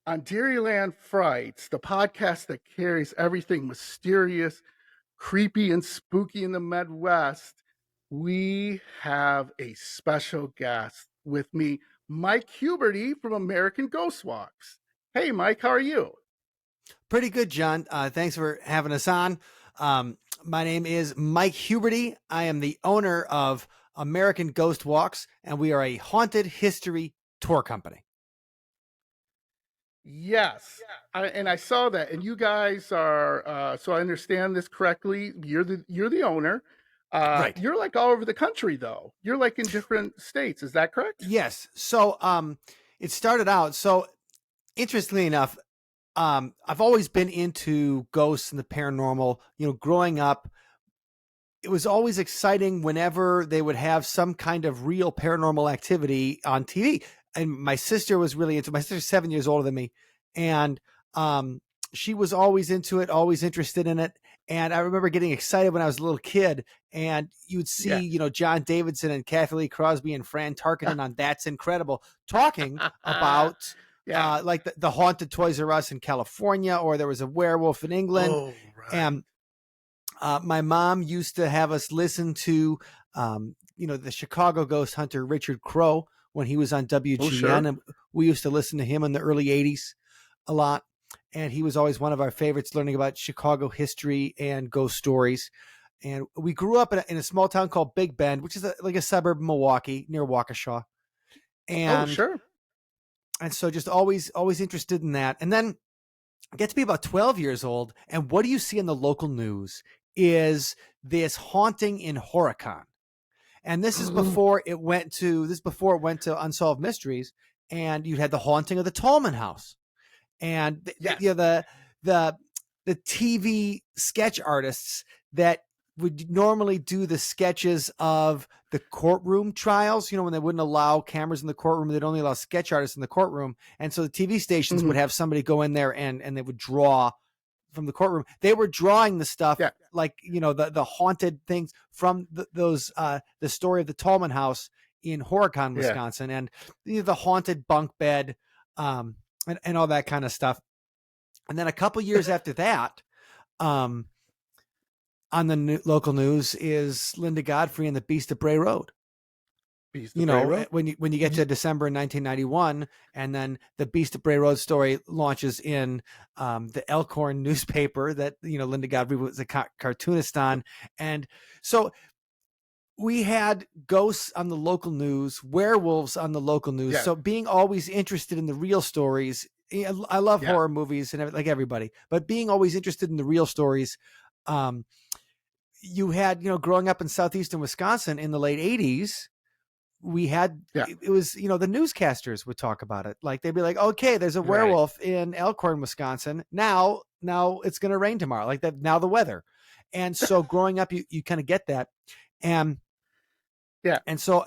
On Dairyland Frights, the podcast that carries everything mysterious, creepy, and spooky in the Midwest, we have a special guest with me, Mike Huberty from American Ghost Walks. Hey, Mike, how are you? Pretty good, John. Thanks for having us on. My name is Mike Huberty. I am the owner of American Ghost Walks, and we are a haunted history tour company. Yes, and I saw that. And you guys are, so I understand this correctly. You're the owner. Right. You're like all over the country, though. You're like in different states. Is that correct? Yes. So it started out. So interestingly enough, I've always been into ghosts and the paranormal. Growing up, it was always exciting whenever they would have some kind of real paranormal activity on TV. And my sister was really into. My sister's 7 years older than me, and she was always into it, always interested in it. And I remember getting excited when I was a little kid, and you'd see, John Davidson and Kathy Lee Crosby and Fran Tarkenton on That's Incredible talking about like the haunted Toys R Us in California, or there was a werewolf in England. Oh, right. And my mom used to have us listen to, the Chicago ghost hunter, Richard Crowe, when he was on WGN. Oh, sure. And we used to listen to him in the early 80s a lot. And he was always one of our favorites, learning about Chicago history and ghost stories. And we grew up in a small town called Big Bend, which is like a suburb of Milwaukee near Waukesha. And, sure. And so just always interested in that. And then I get to be about 12 years old. And what do you see in the local news is this haunting in Horicon. And this is before it went to Unsolved Mysteries, and you had the haunting of the Tallman House, and the TV sketch artists that would normally do the sketches of the courtroom trials. When they wouldn't allow cameras in the courtroom, they'd only allow sketch artists in the courtroom, and so the TV stations would have somebody go in there and they would draw from the courtroom. They were drawing the stuff like, the haunted things from the story of the Tallman House in Horicon, Wisconsin, and the haunted bunk bed, and all that kind of stuff. And then a couple years after that, on the local news is Linda Godfrey and the Beast of Bray Road. When you get to December 1991, and then the Beast of Bray Road story launches in the Elkhorn newspaper that Linda Godfrey was a cartoonist on, and so we had ghosts on the local news, werewolves on the local news. Yeah. So being always interested in the real stories, I love horror movies and like everybody, but being always interested in the real stories. You had growing up in southeastern Wisconsin in the late 80s. We had, it was, the newscasters would talk about it. Like they'd be like, okay, there's a werewolf in Elkhorn, Wisconsin. Now it's going to rain tomorrow. Like that, now the weather. And so growing up, you kind of get that. And so,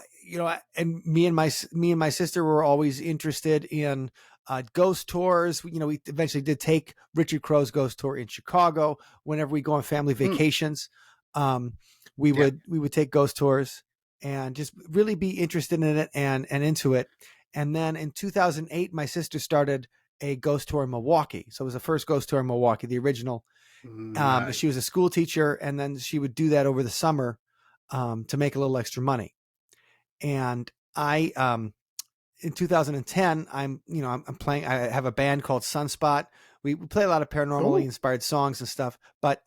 and me and my sister were always interested in ghost tours. We eventually did take Richard Crowe's ghost tour in Chicago. Whenever we go on family vacations, we would take ghost tours and just really be interested in it and into it. And then in 2008, my sister started a ghost tour in Milwaukee. So it was the first ghost tour in Milwaukee, the original. Nice. She was a school teacher, and then she would do that over the summer to make a little extra money. And I, in 2010, I'm playing, I have a band called Sunspot. We play a lot of paranormally inspired songs and stuff, but,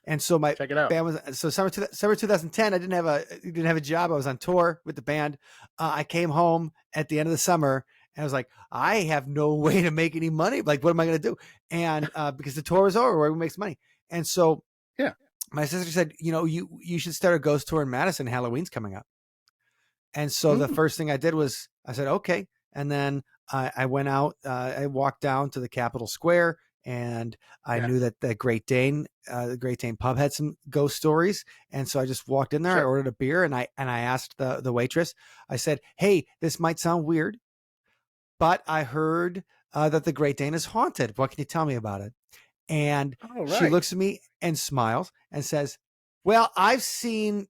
and so my band was, so summer 2010, I didn't have a job. I was on tour with the band. I came home at the end of the summer and I was like, I have no way to make any money. Like, what am I going to do? And, because the tour is over, where we make money. And so my sister said, you should start a ghost tour in Madison. Halloween's coming up. And so the first thing I did was I said, okay. And then I went out, I walked down to the Capitol Square, and I knew that the Great Dane pub had some ghost stories. And so I just walked in there, I ordered a beer, and I asked the waitress, I said, hey, this might sound weird, but I heard that the Great Dane is haunted. What can you tell me about it? And she looks at me and smiles and says, well, I've seen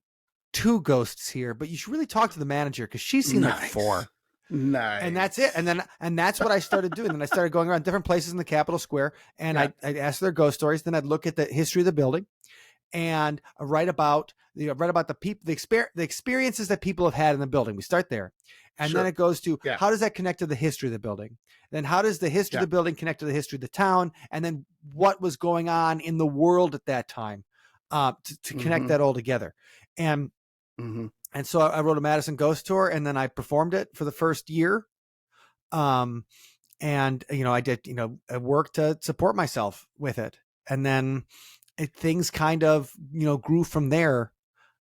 2 ghosts here, but you should really talk to the manager because she's seen like 4. And that's it. Nice. And that's what I started doing. Then I started going around different places in the Capitol Square, and Yeah. I'd ask their ghost stories. Then I'd look at the history of the building, and write about the people, the experiences that people have had in the building. We start there, and then it goes to how does that connect to the history of the building? Then how does the history of the building connect to the history of the town? And then what was going on in the world at that time, to connect that all together. And and so I wrote a Madison Ghost Tour, and then I performed it for the first year. And I did, I worked to support myself with it, and then things kind of, grew from there,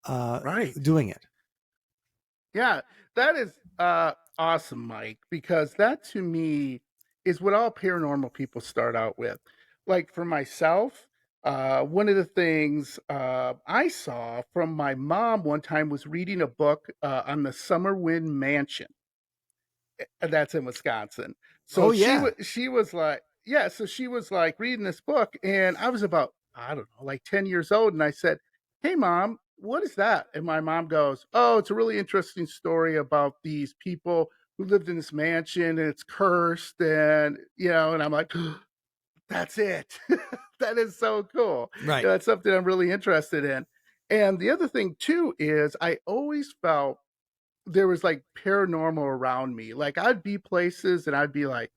Right. doing it. Yeah, that is awesome, Mike, because that to me is what all paranormal people start out with. Like for myself, one of the things I saw from my mom one time was reading a book on the Summer Wind Mansion. That's in Wisconsin. So she was like, yeah, so she was like reading this book, and I was about, I don't know, like 10 years old, and I said, "Hey mom, what is that?" And my mom goes, "Oh, it's a really interesting story about these people who lived in this mansion, and it's cursed." And and I'm like, that's it. That is so cool. Right. That's something I'm really interested in. And the other thing too is I always felt there was like paranormal around me. Like I'd be places and I'd be like,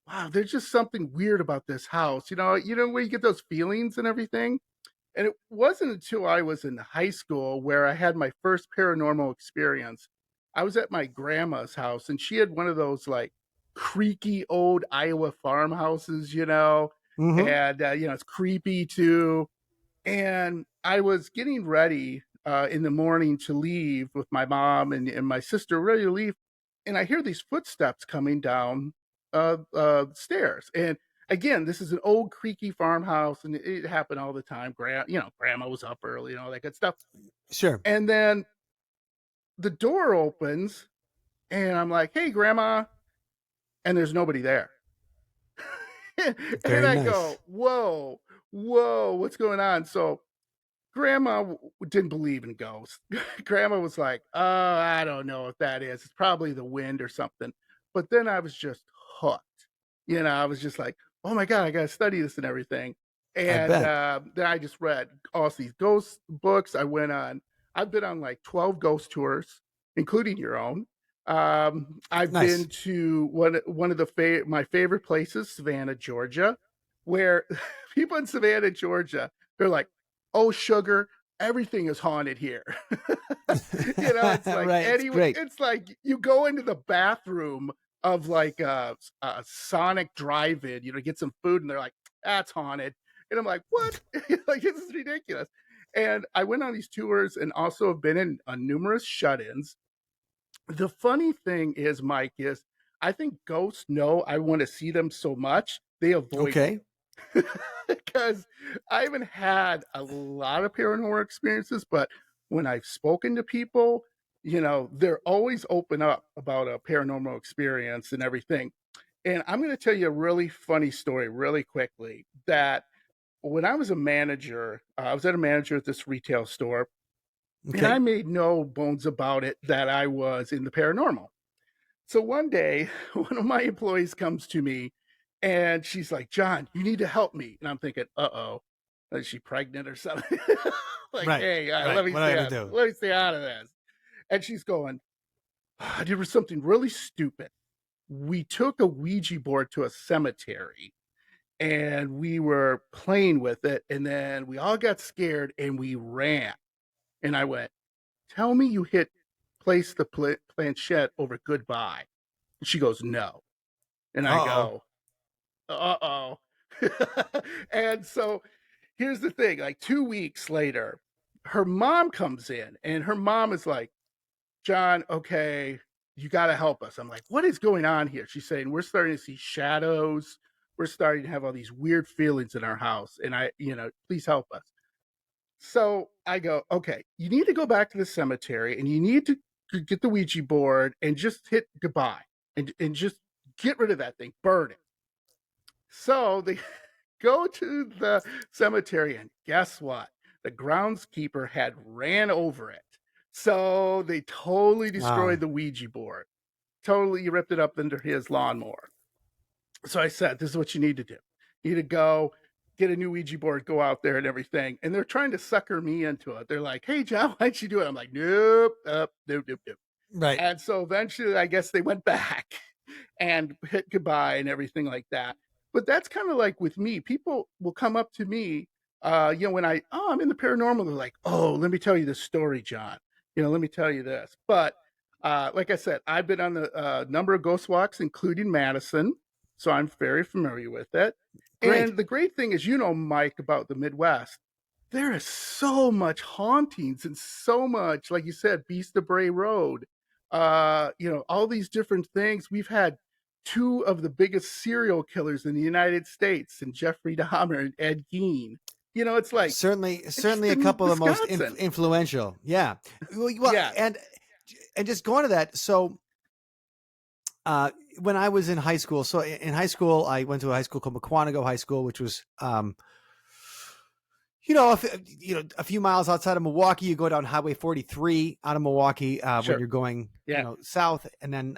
wow, there's just something weird about this house. Where you get those feelings and everything. And it wasn't until I was in high school where I had my first paranormal experience. I was at my grandma's house, and she had one of those like creaky old Iowa farmhouses, and it's creepy too. And I was getting ready in the morning to leave with my mom and my sister, ready to leave. And I hear these footsteps coming down stairs. And again, this is an old creaky farmhouse, and it happened all the time. Grandma was up early and all that good stuff. Sure. And then the door opens, and I'm like, "Hey, Grandma," and there's nobody there. And I go, "Whoa, whoa, what's going on?" So Grandma didn't believe in ghosts. Grandma was like, "Oh, I don't know if that is. It's probably the wind or something." But then I was just hooked. I was just like, "Oh my God, I got to study this and everything." And then I just read all these ghost books. I've been on like 12 ghost tours, including your own. I've been to one of my favorite places, Savannah, Georgia, where people in Savannah, Georgia, they're like, "Oh, sugar, everything is haunted here." It's like right, it's like you go into the bathroom of like a Sonic drive-in, get some food, and they're like, "That's haunted." And I'm like, "What?" Like, this is ridiculous. And I went on these tours and also have been in numerous shut-ins. The funny thing is, Mike, is I think ghosts know I want to see them so much they avoid me. Because I haven't had a lot of paranormal experiences, but when I've spoken to people, they're always open up about a paranormal experience and everything. And I'm going to tell you a really funny story really quickly that when I was a manager, I was at a manager at this retail store, and I made no bones about it that I was in the paranormal. So one day, one of my employees comes to me and she's like, "John, you need to help me." And I'm thinking, uh-oh, is she pregnant or something? Like, "Hey, let me stay out of this." And she's going, "I did something really stupid. We took a Ouija board to a cemetery and we were playing with it. And then we all got scared and we ran." And I went, "Tell me you hit place the planchette over goodbye." And she goes, "No." And I go, uh-oh. And so here's the thing, like 2 weeks later, her mom comes in and her mom is like, "John, okay, you got to help us." I'm like, "What is going on here?" She's saying, "We're starting to see shadows. We're starting to have all these weird feelings in our house. And please help us." So I go, "Okay, you need to go back to the cemetery and you need to get the Ouija board and just hit goodbye and just get rid of that thing, burn it." So they go to the cemetery, and guess what? The groundskeeper had ran over it. So they totally destroyed the Ouija board. totally ripped it up under his lawnmower. So I said, this is what you need to do. You need to go get a new Ouija board, go out there and everything. And they're trying to sucker me into it. They're like, hey, John, why'd you do it? I'm like, nope, nope. Right. And so eventually, I guess they went back and hit goodbye and everything like that. But that's kind of like with me. People will come up to me, when I'm in the paranormal, they're like, oh, let me tell you this story, John. Let me tell you this. But like I said, I've been on the number of ghost walks, including Madison. So I'm very familiar with it. Great. And the great thing is, Mike, about the Midwest, there is so much hauntings and so much, like you said, Beast of Bray Road, all these different things. We've had two of the biggest serial killers in the United States, and Jeffrey Dahmer and Ed Gein. It's like certainly a couple of the most influential. Yeah. Well, yeah. And just going to that. So, when I was in high school, I went to a high school called Mukwonago High School, which was, a few miles outside of Milwaukee. You go down Highway 43 out of Milwaukee Sure. when you're going, south, and then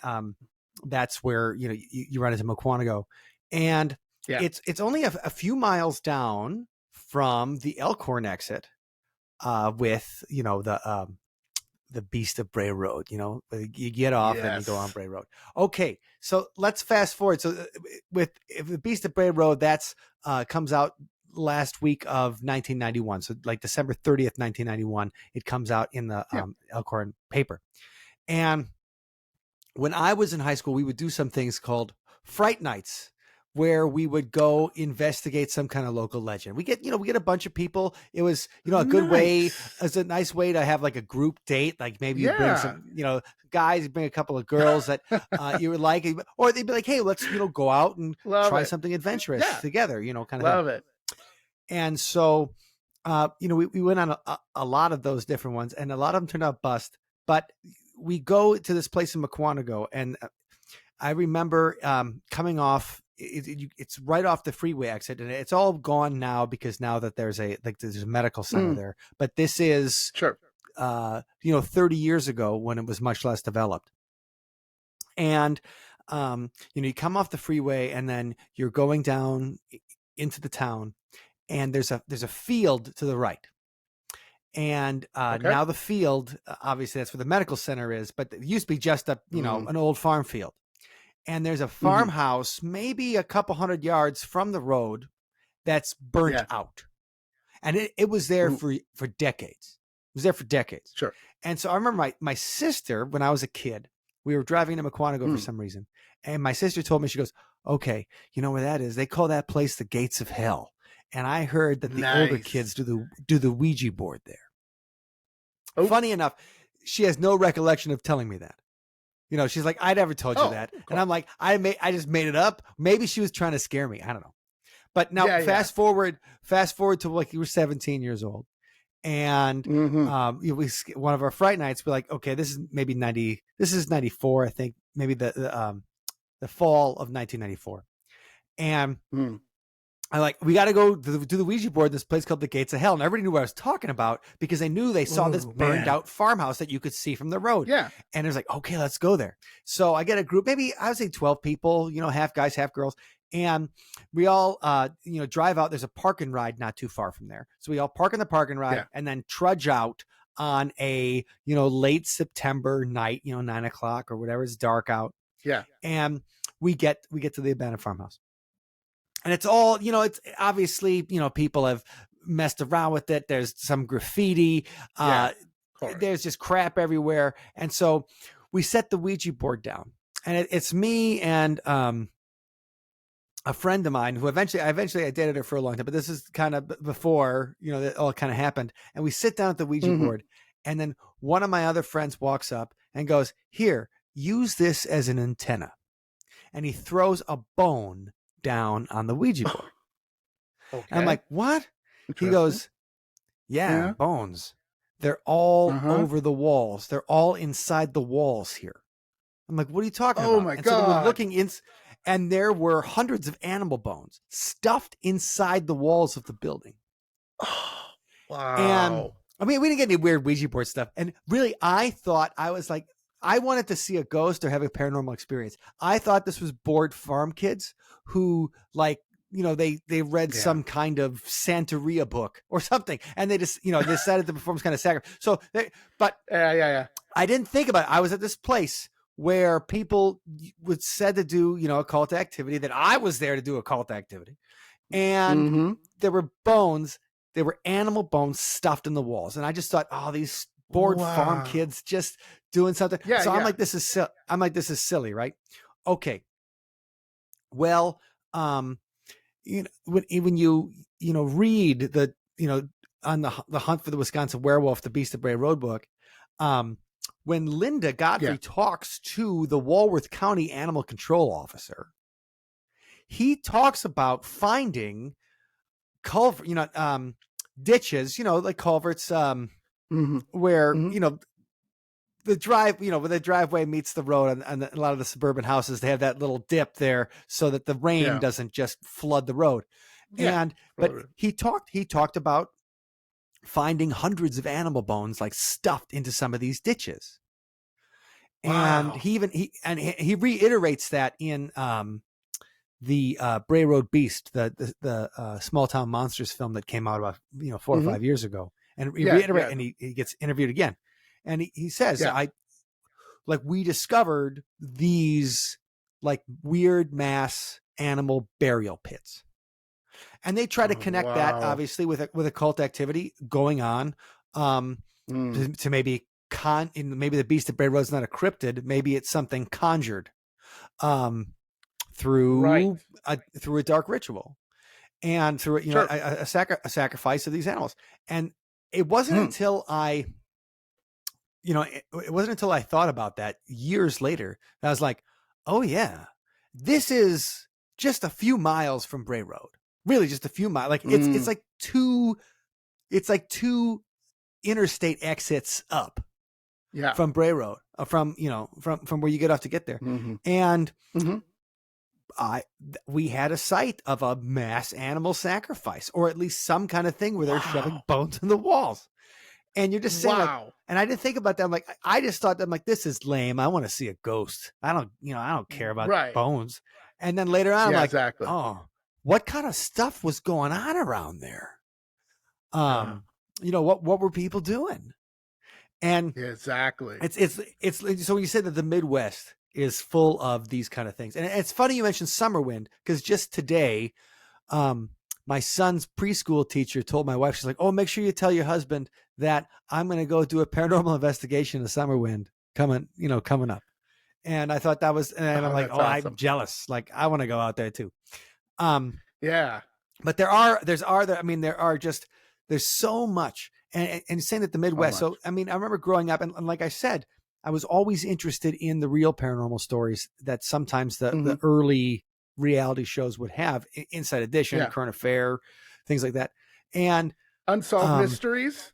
that's where you run into Mukwonago, and it's only a few miles down from the Elkhorn exit, with the Beast of Bray Road. You get off and you go on Bray Road. Okay, so let's fast forward. So if the Beast of Bray Road, that's comes out last week of 1991. So like December 30th, 1991, it comes out in the Elkhorn paper. And when I was in high school, we would do some things called Fright Nights, where we would go investigate some kind of local legend. We get a bunch of people. It was, a good way, as a nice way to have like a group date. Like maybe you bring some, guys, you bring a couple of girls that you would like, or they'd be like, hey, let's, go out and try something adventurous together, kind of love it. And so, we went on a lot of those different ones, and a lot of them turned out bust, but we go to this place in Mukwonago, and I remember coming off. It's right off the freeway exit, and it's all gone now because now that there's a medical center there. But this is 30 years ago when it was much less developed. And you come off the freeway, and then you're going down into the town, and there's a field to the right. And now the field, obviously that's where the medical center is, but it used to be just an old farm field. And there's a farmhouse, maybe a couple hundred yards from the road, that's burnt out. And it was there for decades. It was there for decades. Sure. And so I remember my sister, when I was a kid, we were driving to Mukwonago for some reason. And my sister told me, she goes, okay, you know where that is? They call that place the Gates of Hell. And I heard that the older kids do the Ouija board there. Oh. Funny enough, she has no recollection of telling me that. She's like, I never told you that. Cool. And I'm like, I just made it up. Maybe she was trying to scare me. I don't know. But now fast forward to like you were 17 years old. And one of our Fright Nights, we're like, okay, this is maybe 94, I think, maybe the fall of 1994. And I like, we got to go do the Ouija board, this place called the Gates of Hell. And everybody knew what I was talking about because they knew they saw this burned out farmhouse that you could see from the road. Yeah. And it was like, okay, let's go there. So I get a group, maybe I would say 12 people, half guys, half girls. And we all, drive out. There's a park and ride not too far from there. So we all park in the park and ride and then trudge out on a, late September night, 9:00 or whatever. It's dark out. Yeah. And we get to the abandoned farmhouse. And it's all, it's obviously, people have messed around with it. There's some graffiti. There's just crap everywhere. And so we set the Ouija board down. And it's me and a friend of mine who eventually I dated her for a long time. But this is kind of before, that all kind of happened. And we sit down at the Ouija board. And then one of my other friends walks up and goes, here, use this as an antenna. And he throws a bone down on the Ouija board. Okay. And I'm like, what? He goes, bones. They're all over the walls. They're all inside the walls here. I'm like, what are you talking about? Oh my God. So we're looking in, and there were hundreds of animal bones stuffed inside the walls of the building. Wow. And I mean, we didn't get any weird Ouija board stuff. And really, I thought, I was like, I wanted to see a ghost or have a paranormal experience. I thought this was bored farm kids who like, they read some kind of Santeria book or something, and they just, decided to perform some kind of sacrifice. So, but I didn't think about it. I was at this place where people would said to do, occult activity, that I was there to do occult activity. And there were bones, there were animal bones stuffed in the walls. And I just thought, oh, these bored farm kids just doing something. So I'm like, this is silly, right? Okay. Well, when you read the, on the Hunt for the Wisconsin Werewolf, the Beast of Bray Road book, when Linda Godfrey talks to the Walworth County Animal Control Officer, he talks about finding ditches, like culverts, where, the where the driveway meets the road, and a lot of the suburban houses, they have that little dip there so that the rain doesn't just flood the road. But he talked about finding hundreds of animal bones like stuffed into some of these ditches. And he reiterates that in the Bray Road Beast, the Small Town Monsters film that came out about 4 or 5 years ago, and and he gets interviewed again, and he says, we discovered these like weird mass animal burial pits, and they try to connect that obviously with occult activity going on, to maybe maybe the Beast of Bray Road is not a cryptid, maybe it's something conjured through a dark ritual, and through a sacrifice of these animals. And it wasn't until I thought about that years later that I was like, oh yeah, this is just a few miles from Bray Road, really just a few miles. Like it's like two interstate exits up from Bray Road, from where you get off to get there. And we had a site of a mass animal sacrifice, or at least some kind of thing where they're shoving bones in the walls. And you're just saying, and I didn't think about that. I'm like, I just thought that, I'm like, this is lame. I want to see a ghost. I don't care about bones. And then later on, I'm like, oh, what kind of stuff was going on around there? What were people doing? And it's so when you said that the Midwest is full of these kind of things, and it's funny you mentioned Summerwind, because just today, my son's preschool teacher told my wife, she's like, oh, make sure you tell your husband that I'm going to go do a paranormal investigation of Summerwind coming up. And I thought that was, and I'm like, awesome. I'm jealous. Like, I want to go out there too. But there's so much, and saying that the Midwest. So, I mean, I remember growing up, and like I said, I was always interested in the real paranormal stories that sometimes the early reality shows would have, Inside Edition, Current Affair, things like that. And Unsolved Mysteries.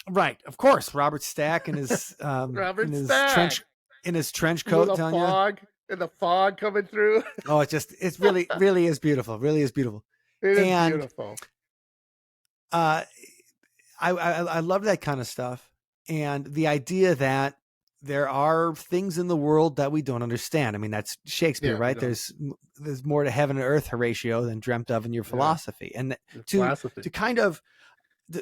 Right. Of course. Robert Stack and his, in his trench coat. And the fog coming through. Oh, it's really, really is beautiful. Really is beautiful. It is beautiful. I love that kind of stuff. And the idea that there are things in the world that we don't understand. I mean, that's Shakespeare, right? There's more to heaven and earth, Horatio, than dreamt of in your philosophy. And to kind of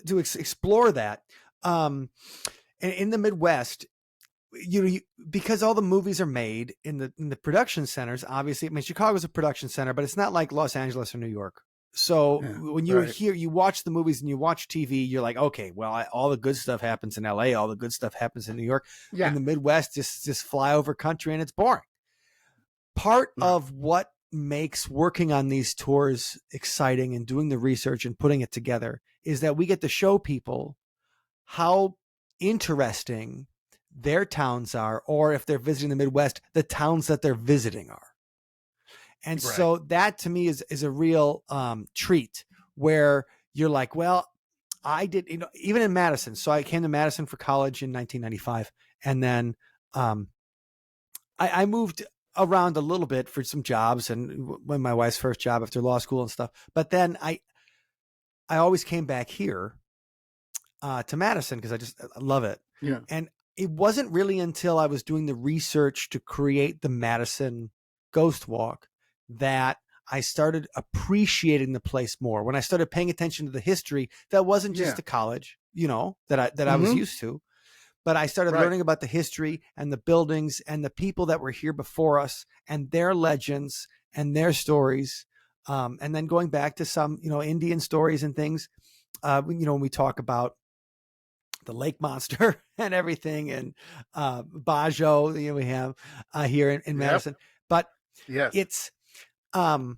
to explore that, in the Midwest, because all the movies are made in the production centers, obviously, I mean, Chicago's a production center, but it's not like Los Angeles or New York. So when you watch the movies and you watch TV, you're like, okay, well, all the good stuff happens in LA. All the good stuff happens in New York. In the Midwest, just flyover country, and it's boring. Part of what makes working on these tours exciting and doing the research and putting it together is that we get to show people how interesting their towns are, or if they're visiting the Midwest, the towns that they're visiting are. And so that to me is a real treat, where you're like, well, I did, even in Madison. So I came to Madison for college in 1995. And then I moved around a little bit for some jobs, and when my wife's first job after law school and stuff. But then I always came back here to Madison because I love it. Yeah. And it wasn't really until I was doing the research to create the Madison Ghost Walk that I started appreciating the place more. When I started paying attention to the history, that wasn't just the college, that I was used to, but I started learning about the history and the buildings and the people that were here before us and their legends and their stories. And then going back to some, Indian stories and things, when we talk about the lake monster and everything, and Bajo, we have here in Madison, but it's learning,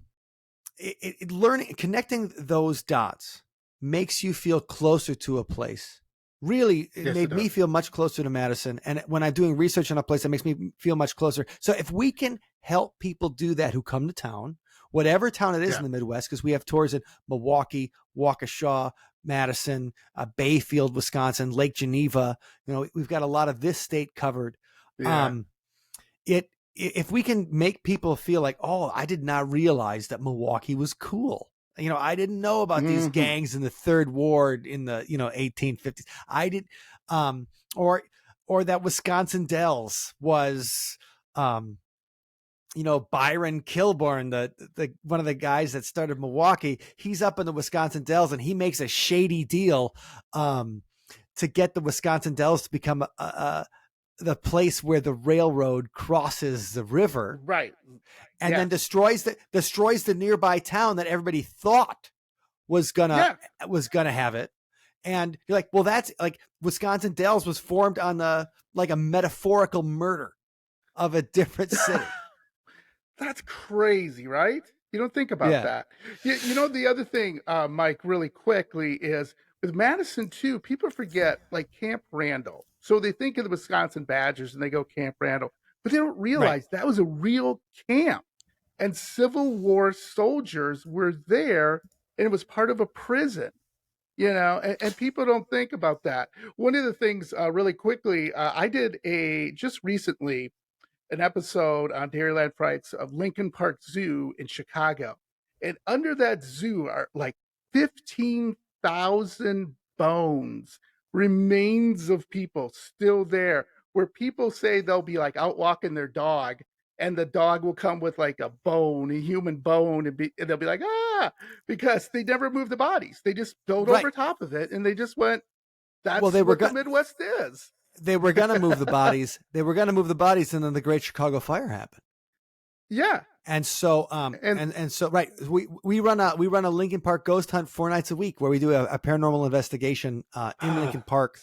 connecting those dots makes you feel closer to a place. Really, it made me feel much closer to Madison. And when I'm doing research on a place, it makes me feel much closer. So if we can help people do that who come to town, whatever town it is in the Midwest, because we have tours in Milwaukee, Waukesha, Madison, Bayfield, Wisconsin, Lake Geneva. We've got a lot of this state covered. If we can make people feel like, oh, I did not realize that Milwaukee was cool. I didn't know about these gangs in the Third Ward in the 1850s. I did, or that Wisconsin Dells was, Byron Kilborn, the one of the guys that started Milwaukee. He's up in the Wisconsin Dells, and he makes a shady deal to get the Wisconsin Dells to become the place where the railroad crosses the river, and then destroys the nearby town that everybody thought was gonna have it. And you're like, well, that's like Wisconsin Dells was formed on a metaphorical murder of a different city. That's crazy, right? You don't think about that. The other thing, Mike, really quickly, is with Madison too, people forget like Camp Randall. So they think of the Wisconsin Badgers and they go Camp Randall, but they don't realize that was a real camp, and Civil War soldiers were there, and it was part of a prison, and people don't think about that. One of the things, really quickly, I did just recently an episode on Dairyland Frights of Lincoln Park Zoo in Chicago. And under that zoo are like 15,000 bones, remains of people still there, where people say they'll be like out walking their dog, and the dog will come with like a human bone, and they'll be like, because they never moved the bodies. They just built over top of it, and they just went, that's what the Midwest is. They were going to move the bodies. And then the Great Chicago Fire happened. Yeah. And so, we run a Lincoln Park ghost hunt 4 nights a week, where we do a paranormal investigation in Lincoln Park.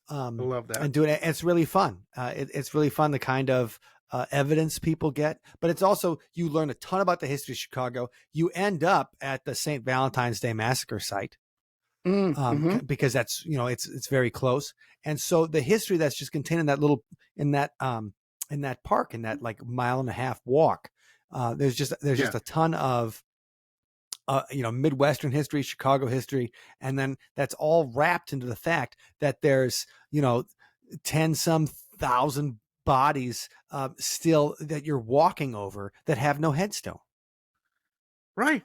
I love that. And do it. It's really fun. It's really fun, the kind of evidence people get, but it's also, you learn a ton about the history of Chicago. You end up at the St. Valentine's Day Massacre site. Because that's, it's very close. And so the history that's just contained in that park, in that like mile and a half walk, there's just a ton of, Midwestern history, Chicago history. And then that's all wrapped into the fact that there's, 10-some thousand bodies still that you're walking over that have no headstone. Right.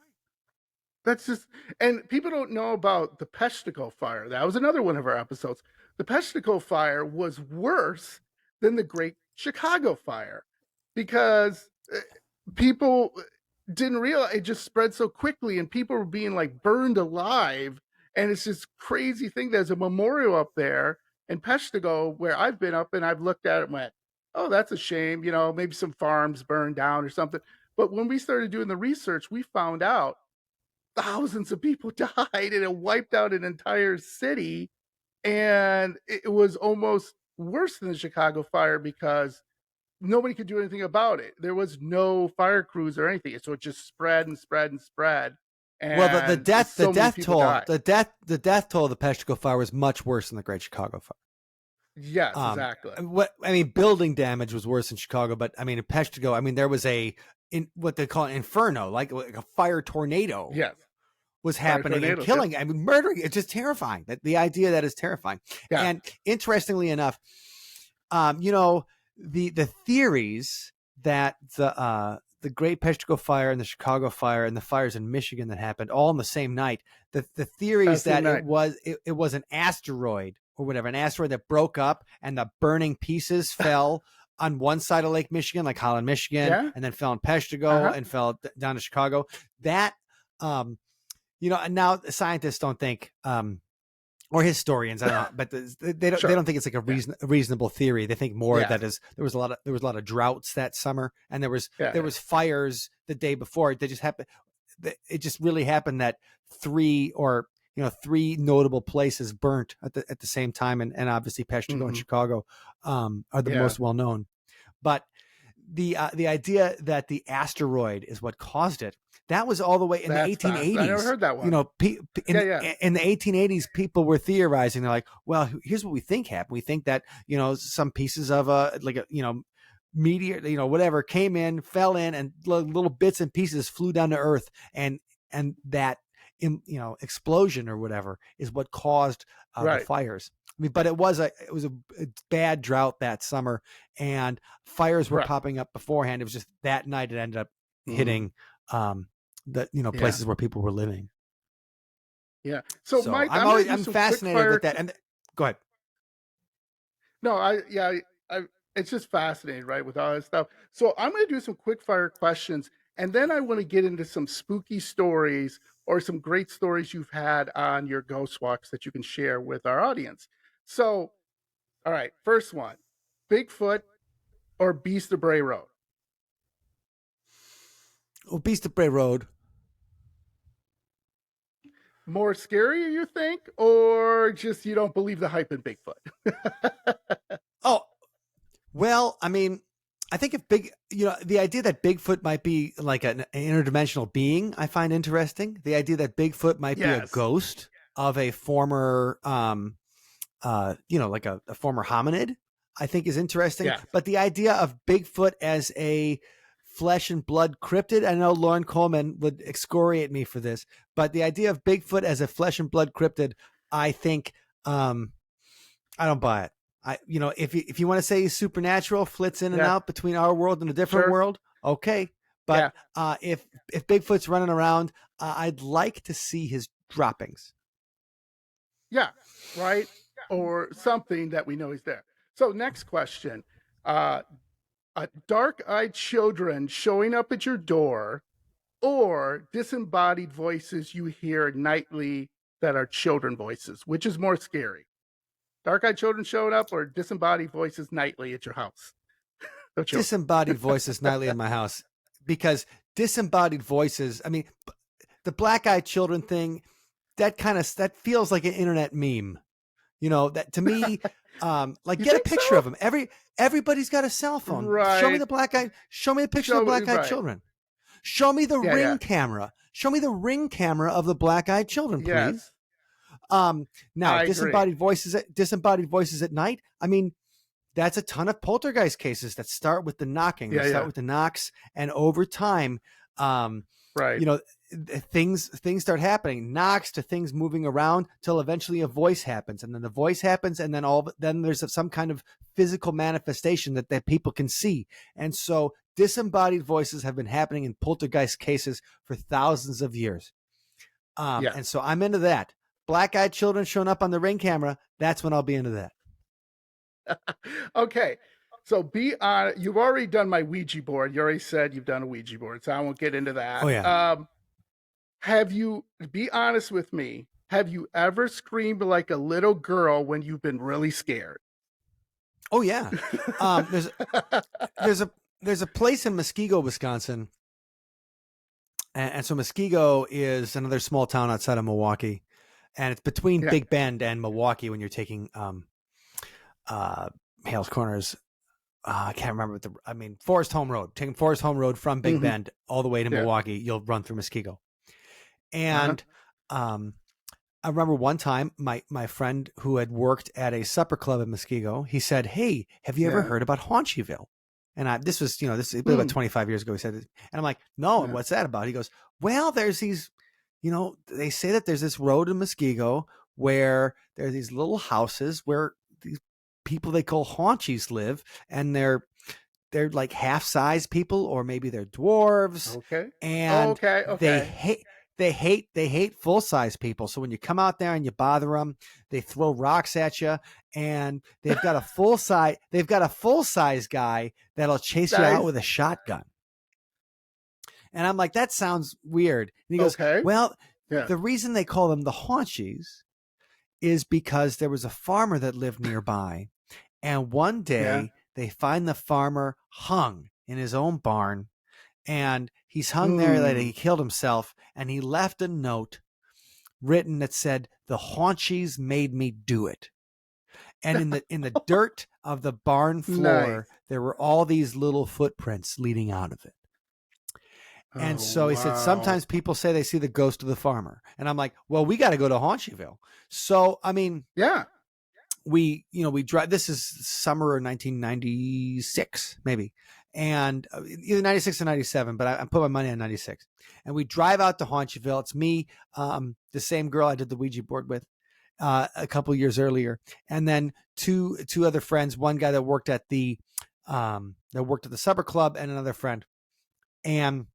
That's just, and people don't know about the Peshtigo fire. That was another one of our episodes. The Peshtigo fire was worse than the Great Chicago Fire, because people didn't realize it just spread so quickly, and people were being like burned alive. And it's this crazy thing. There's a memorial up there in Peshtigo where I've been up, and I've looked at it and went, oh, that's a shame. Maybe some farms burned down or something. But when we started doing the research, we found out thousands of people died, and it wiped out an entire city. And it was almost worse than the Chicago Fire because nobody could do anything about it. There was no fire crews or anything. So it just spread and spread and spread. And the death toll of the Peshtigo Fire was much worse than the Great Chicago Fire. Yes, exactly. Building damage was worse in Chicago, but in Peshtigo, there was what they call an inferno, like a fire tornado. Yes. Was happening and killing, murdering. It's just terrifying. That the idea that is terrifying. Yeah. And interestingly enough, the theories that the Great Peshtigo Fire and the Chicago Fire and the fires in Michigan that happened all on the same night. The theories that it was an asteroid or whatever, an asteroid that broke up and the burning pieces fell on one side of Lake Michigan, like Holland, Michigan, and then fell in Peshtigo and fell down to Chicago. That, and now scientists don't think, or historians, I don't know, but they don't think it's like a reasonable theory. They think more that there was a lot of droughts that summer, and there was fires the day before. They just happened. It just really happened that three notable places burnt at the same time, and obviously Peshtigo and Chicago are the most well known. But the idea that the asteroid is what caused it, that was all the way in the 1880s. I never heard that one. In the 1880s, people were theorizing. They're like, well, here's what we think happened. We think that, some pieces of meteor, whatever, came in, fell in, and little bits and pieces flew down to Earth, and that explosion or whatever is what caused the fires. I mean, but it was a bad drought that summer, and fires were popping up beforehand. It was just that night it ended up hitting places where people were living. Yeah. So Mike, I'm fascinated with that. And go ahead. No, it's just fascinating, right, with all that stuff. So I'm going to do some quick fire questions, and then I want to get into some spooky stories or some great stories you've had on your ghost walks that you can share with our audience. So, all right, first one, Bigfoot or Beast of Bray Road? Oh, Beast of Bray Road. More scary, you think, or just you don't believe the hype in Bigfoot? Oh, well, I mean, I think the idea that Bigfoot might be like an interdimensional being, I find interesting. The idea that Bigfoot might be a ghost of a former, like a former hominid, I think is interesting. Yes. But the idea of Bigfoot as a flesh and blood cryptid, I know Lauren Coleman would excoriate me for this, but the idea of Bigfoot as a flesh and blood cryptid, I think, I don't buy it. If you want to say he's supernatural, flits in and out between our world and a different world, okay. But if Bigfoot's running around, I'd like to see his droppings. Yeah, right? Or something that we know he's there. So next question. Dark-eyed children showing up at your door, or disembodied voices you hear nightly that are children voices? Which is more scary? Dark-eyed children showing up or disembodied voices nightly at your house? Disembodied voices nightly in my house. Because disembodied voices, I mean, the black-eyed children thing, that feels like an internet meme. That to me, get a picture of them. Everybody's got a cell phone. Right. Show me the black-eyed. Show me a picture of the black-eyed children. Show me the ring camera. Show me the ring camera of the black-eyed children, please. Yes. Now disembodied voices at night. I mean, that's a ton of poltergeist cases that start with the knocking. They start with the knocks, and over time, things start happening. Knocks to things moving around till eventually a voice happens, and then the voice happens, and then there's some kind of physical manifestation that people can see. And so disembodied voices have been happening in poltergeist cases for thousands of years. And so I'm into that. Black-eyed children showing up on the ring camera, that's when I'll be into that. Okay. So be honest. You've already done my Ouija board. You already said you've done a Ouija board, so I won't get into that. Oh, yeah. Be honest with me, have you ever screamed like a little girl when you've been really scared? Oh, yeah. There's a place in Muskego, Wisconsin. And so Muskego is another small town outside of Milwaukee. And it's between Big Bend and Milwaukee when you're taking Hales Corners. I can't remember Forest Home Road. Taking Forest Home Road from Big Bend all the way to Milwaukee, you'll run through Muskego. And I remember one time my friend who had worked at a supper club in Muskego, he said, "Hey, have you ever heard about Haunchyville?" And this was about 25 years ago. He said, and I'm like, "No, and what's that about?" He goes, "Well, there's these, they say that there's this road in Muskego where there are these little houses where these people they call haunchies live, and they're like half-size people, or maybe they're dwarves. Okay. And they hate full size people. So when you come out there and you bother them, they throw rocks at you, and they've got a full size guy that'll chase you out with a shotgun. And I'm like, that sounds weird. And he goes, well, the reason they call them the Haunchies is because there was a farmer that lived nearby, and one day they find the farmer hung in his own barn, and he's hung there that he killed himself, and he left a note written that said, "The Haunchies made me do it." And in the dirt of the barn floor, there were all these little footprints leading out of it. And so he said, sometimes people say they see the ghost of the farmer. And I'm like, well, we got to go to Haunchyville. So, I mean, we drive, this is summer of 1996, maybe. And either 96 or 97, but I put my money on 96. And we drive out to Haunchyville. It's me, the same girl I did the Ouija board with a couple of years earlier. And then two other friends, one guy that worked at the Supper Club, and another friend. And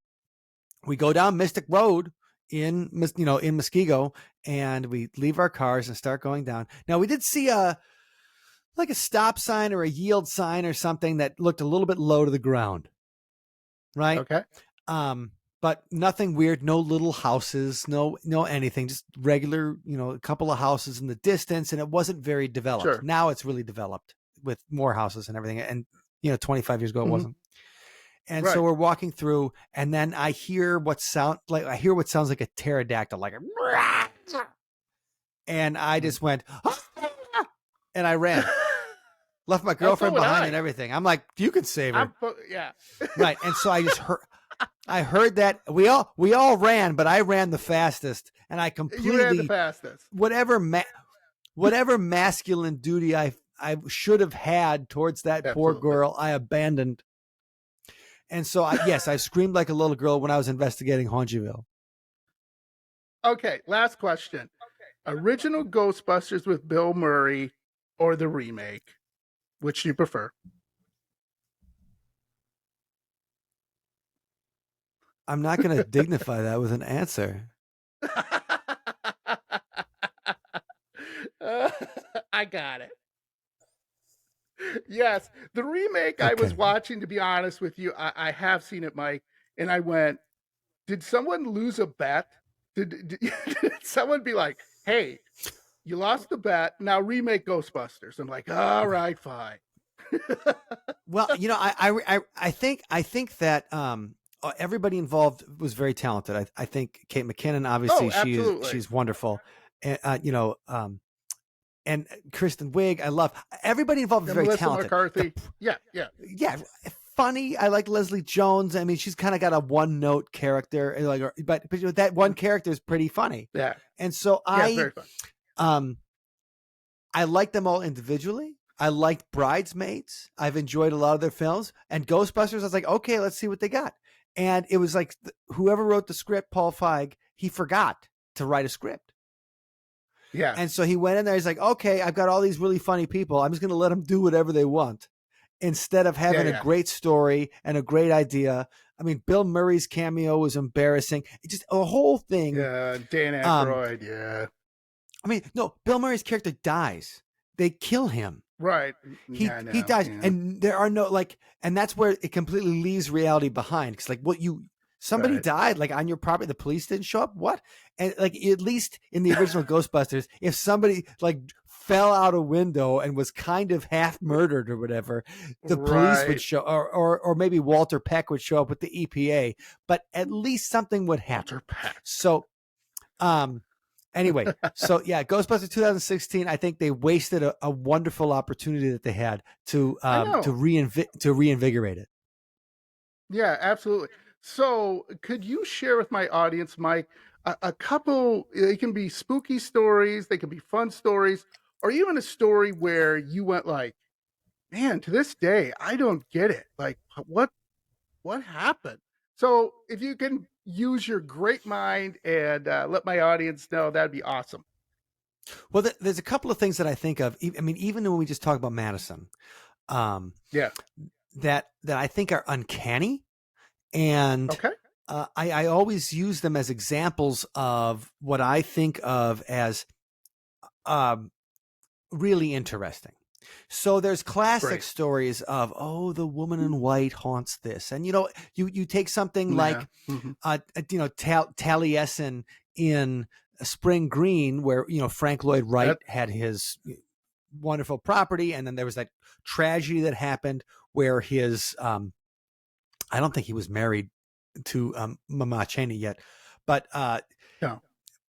we go down Mystic Road in Muskego, and we leave our cars and start going down. Now, we did see a stop sign or a yield sign or something that looked a little bit low to the ground. Right. Okay. But nothing weird, no little houses, no anything, just regular, a couple of houses in the distance. And it wasn't very developed. Sure. Now it's really developed with more houses and everything. And, 25 years ago, it wasn't. And so we're walking through, and then I hear what sounds like a pterodactyl, like and I just went, and I ran, left my girlfriend behind and everything. I'm like, you can save her. Right. And so I just heard that we all ran, but I ran the fastest, and I completely, you ran the fastest. Whatever masculine duty I should have had towards that poor girl, I abandoned. And so, I screamed like a little girl when I was investigating Haunchyville. Okay, last question. Original Ghostbusters with Bill Murray or the remake? Which do you prefer? I'm not going to dignify that with an answer. I got it. Yes, the remake I was watching, to be honest with you, I have seen it, Mike, and I went, did someone lose a bet? Did someone be like, hey, you lost the bet, now remake Ghostbusters? I'm like, all right, fine. Well, I think that everybody involved was very talented. I think Kate McKinnon, obviously, she's wonderful. And Kristen Wiig, I love everybody involved is very Melissa talented. McCarthy. Yeah. Funny. I like Leslie Jones. I mean, she's kind of got a one-note character, but that one character is pretty funny. Yeah. And so very fun. I like them all individually. I liked Bridesmaids. I've enjoyed a lot of their films. And Ghostbusters, I was like, okay, let's see what they got. And it was like whoever wrote the script, Paul Feig, he forgot to write a script. Yeah. And so he went in there. He's like, okay, I've got all these really funny people. I'm just going to let them do whatever they want instead of having a great story and a great idea. I mean, Bill Murray's cameo was embarrassing. It's just a whole thing. Yeah. Dan Aykroyd. Yeah. I mean, no, Bill Murray's character dies. They kill him. Right. He dies. Yeah. And there are no and that's where it completely leaves reality behind. Cause somebody died on your property. The police didn't show up. What? And at least in the original Ghostbusters, if somebody fell out a window and was kind of half murdered or whatever, the police would show, or maybe Walter Peck would show up with the EPA, but at least something would happen. Walter Peck. So, anyway, Ghostbusters 2016, I think they wasted a wonderful opportunity that they had to reinvigorate it. Yeah, absolutely. So could you share with my audience, Mike, a couple, they can be spooky stories, they can be fun stories, or even a story where you went man, to this day, I don't get it. What happened? So if you can use your great mind and let my audience know, that'd be awesome. Well, there's a couple of things that I think of. I mean, even when we just talk about Madison, that I think are uncanny. And I always use them as examples of what I think of as really interesting. So there's classic stories of, oh, the woman in white haunts this. And, you take something like, Taliesin in Spring Green, where, Frank Lloyd Wright had his wonderful property. And then there was that tragedy that happened where his, I don't think he was married to Mama Cheney yet, but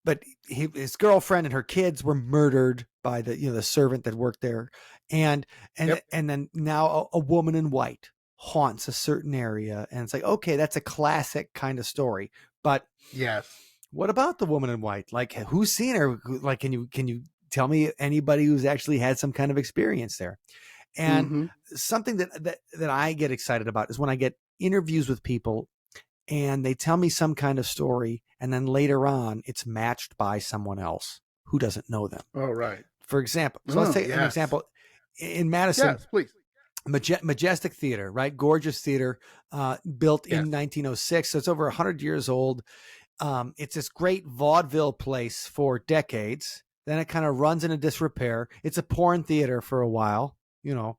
but his girlfriend and her kids were murdered by the servant that worked there, and then now a woman in white haunts a certain area, and it's like, okay, that's a classic kind of story. But yes, what about the woman in white? Like, who's seen her? Like, can you tell me anybody who's actually had some kind of experience there? And something that I get excited about is when I get interviews with people and they tell me some kind of story, and then later on it's matched by someone else who doesn't know them. Oh, right. For example, so let's take an example in Madison. Yes, please. Majestic Theater, right? Gorgeous theater, built in 1906. So it's over 100 years old. It's this great vaudeville place for decades. Then it kind of runs into disrepair. It's a porn theater for a while.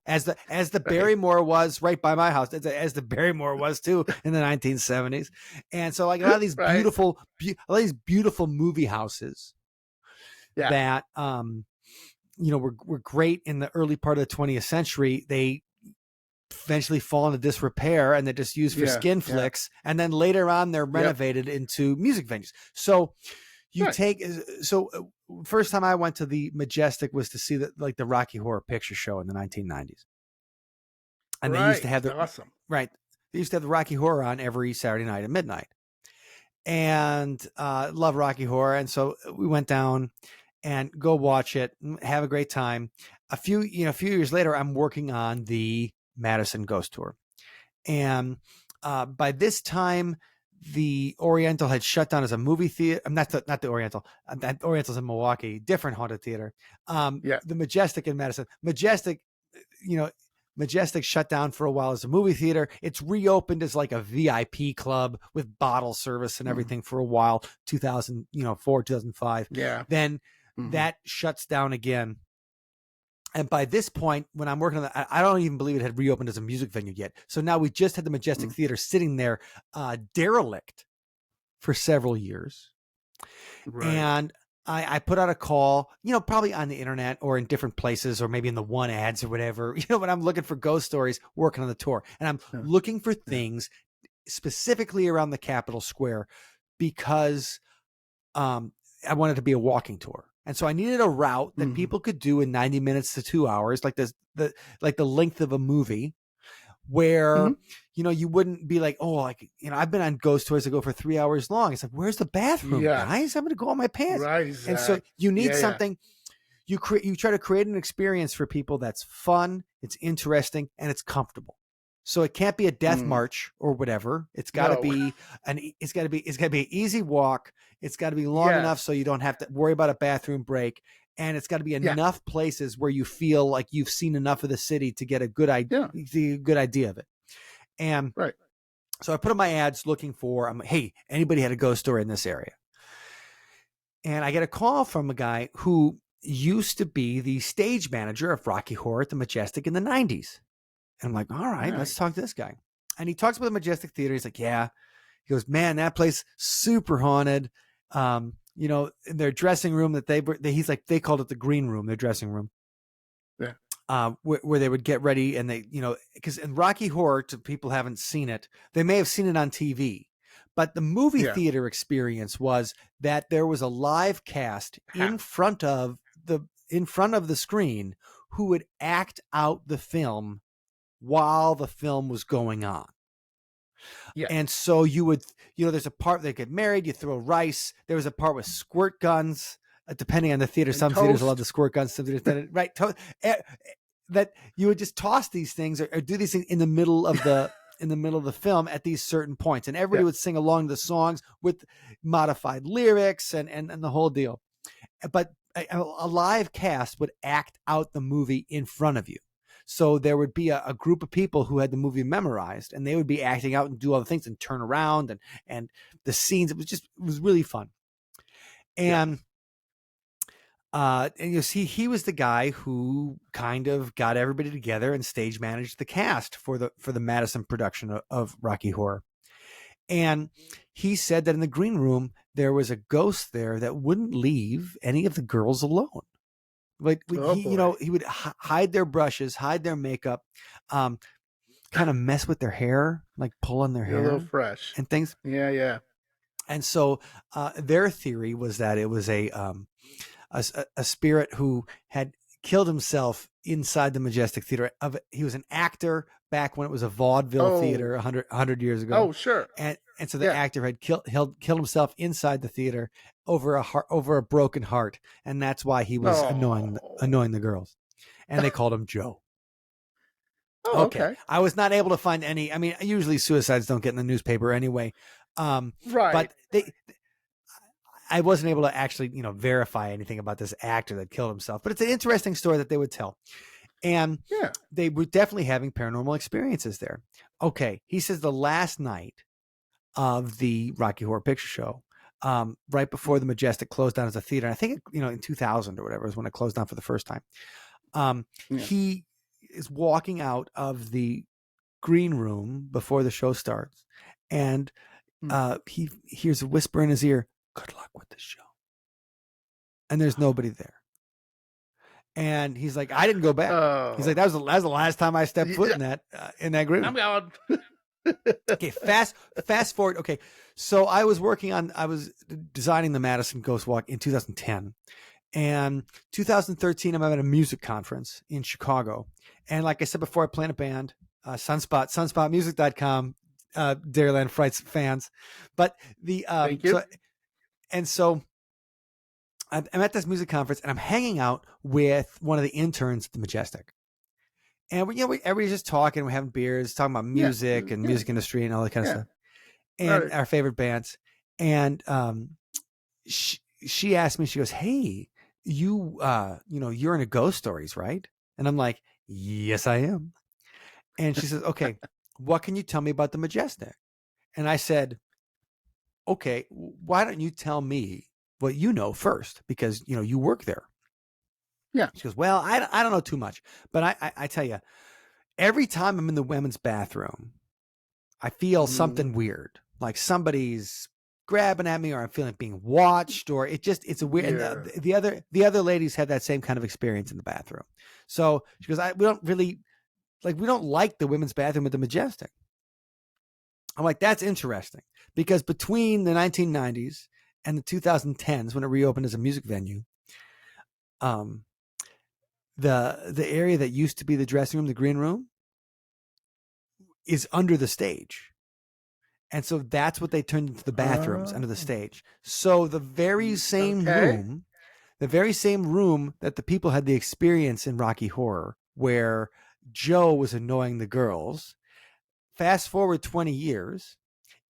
As the Barrymore was right by my house, as the Barrymore was too in the 1970s. And so, like, a lot of these beautiful movie houses that, were great in the early part of the 20th century. They eventually fall into disrepair and they're just used for skin flicks. And then later on, they're renovated into music venues. So first time I went to the Majestic was to see the Rocky Horror Picture Show in the 1990s. And they used to have They used to have the Rocky Horror on every Saturday night at midnight. And love Rocky Horror. And so we went down and go watch it, have a great time. A few years later, I'm working on the Madison Ghost Tour. And by this time, the Oriental had shut down as a movie theater. Not the Oriental. That Oriental's in Milwaukee, different haunted theater. The Majestic in Madison. Majestic shut down for a while as a movie theater. It's reopened as like a VIP club with bottle service and everything for a while. 2004, 2005. Yeah. Then that shuts down again. And by this point, when I'm working on that, I don't even believe it had reopened as a music venue yet. So now we just had the Majestic Theater sitting there, derelict for several years. Right. And I put out a call, probably on the internet or in different places or maybe in the One ads or whatever, when I'm looking for ghost stories working on the tour. And I'm looking for things specifically around the Capitol Square because I wanted to be a walking tour. And so I needed a route that people could do in 90 minutes to 2 hours, like the length of a movie, where, you wouldn't be like, I've been on ghost tours that go for 3 hours long. It's like, where's the bathroom, guys? I'm going to go on my pants. Right, exactly. And so you need something. You try to create an experience for people that's fun, it's interesting, and it's comfortable. So it can't be a death march or whatever. It's got to be an easy walk. It's got to be long enough so you don't have to worry about a bathroom break, and it's got to be enough places where you feel like you've seen enough of the city to get a good idea, of it. And so I put in my ads looking for, hey, anybody had a ghost story in this area? And I get a call from a guy who used to be the stage manager of Rocky Horror at the Majestic in the 90s. And I'm like, all right, let's talk to this guy. And he talks about the Majestic Theater. He's like, yeah. He goes, man, that place super haunted. In their dressing room he's like, they called it the green room, their dressing room. Yeah. Where they would get ready and they, because in Rocky Horror, to people who haven't seen it, they may have seen it on TV, but the movie theater experience was that there was a live cast in front of the screen who would act out the film while the film was going on. Yeah. And so you would, there's a part they get married, you throw rice. There was a part with squirt guns, depending on the theater. Some theaters allowed the squirt guns, some theaters didn't. Right. That you would just toss these things or do these things in the middle of the film at these certain points. And everybody would sing along to the songs with modified lyrics and the whole deal. But a live cast would act out the movie in front of you. So there would be a group of people who had the movie memorized, and they would be acting out and do all the things and turn around and the scenes. It was really fun. And you see, he was the guy who kind of got everybody together and stage managed the cast for the Madison production of Rocky Horror. And he said that in the green room, there was a ghost there that wouldn't leave any of the girls alone. Like he would hide their brushes, hide their makeup, kind of mess with their hair, like pulling their hair, a little fresh and things. Yeah. And so their theory was that it was a spirit who had killed himself inside the Majestic Theater. He was an actor back when it was a vaudeville theater 100 years ago. Oh, sure. And so the actor had killed himself inside the theater over a broken heart, and that's why he was annoying the girls. And they called him Joe. Oh, okay. I was not able to find any. I mean, usually suicides don't get in the newspaper anyway. Right. But I wasn't able to actually, verify anything about this actor that killed himself. But it's an interesting story that they would tell. And they were definitely having paranormal experiences there. Okay. He says the last night of the Rocky Horror Picture Show, right before the Majestic closed down as a theater, and I think, in 2000 or whatever was when it closed down for the first time. He is walking out of the green room before the show starts. And he hears a whisper in his ear, "Good luck with the show." And there's nobody there. And he's like, "I didn't go back." He's like, that was the last time I stepped foot in that green room. I'm gone. Okay, fast forward. Okay, so I was designing the Madison Ghost Walk in 2010. And 2013, I'm at a music conference in Chicago. And like I said before, I play in a band, Sunspot, sunspotmusic.com, Dairyland Frights fans. But Thank you. So I'm at this music conference, and I'm hanging out with one of the interns at the Majestic. And everybody's just talking, we're having beers, talking about music and music industry and all that kind of stuff. And our favorite bands. And she asked me, she goes, "Hey, you're into ghost stories, right?" And I'm like, "Yes, I am." And she says, "Okay, what can you tell me about the Majestic?" And I said, "Okay, why don't you tell me what you know first? Because, you work there." Yeah. She goes, "Well, I don't know too much, but I tell you, every time I'm in the women's bathroom, I feel something weird, like somebody's grabbing at me, or I'm feeling being watched, or it's a weird." And the other ladies had that same kind of experience in the bathroom. So she goes, we don't like the women's bathroom at the Majestic." I'm like, "That's interesting," because between the 1990s and the 2010s, when it reopened as a music venue, the area that used to be the dressing room, the green room, is under the stage. And so that's what they turned into the bathrooms under the stage. So the very same room that the people had the experience in Rocky Horror, where Joe was annoying the girls, fast forward 20 years,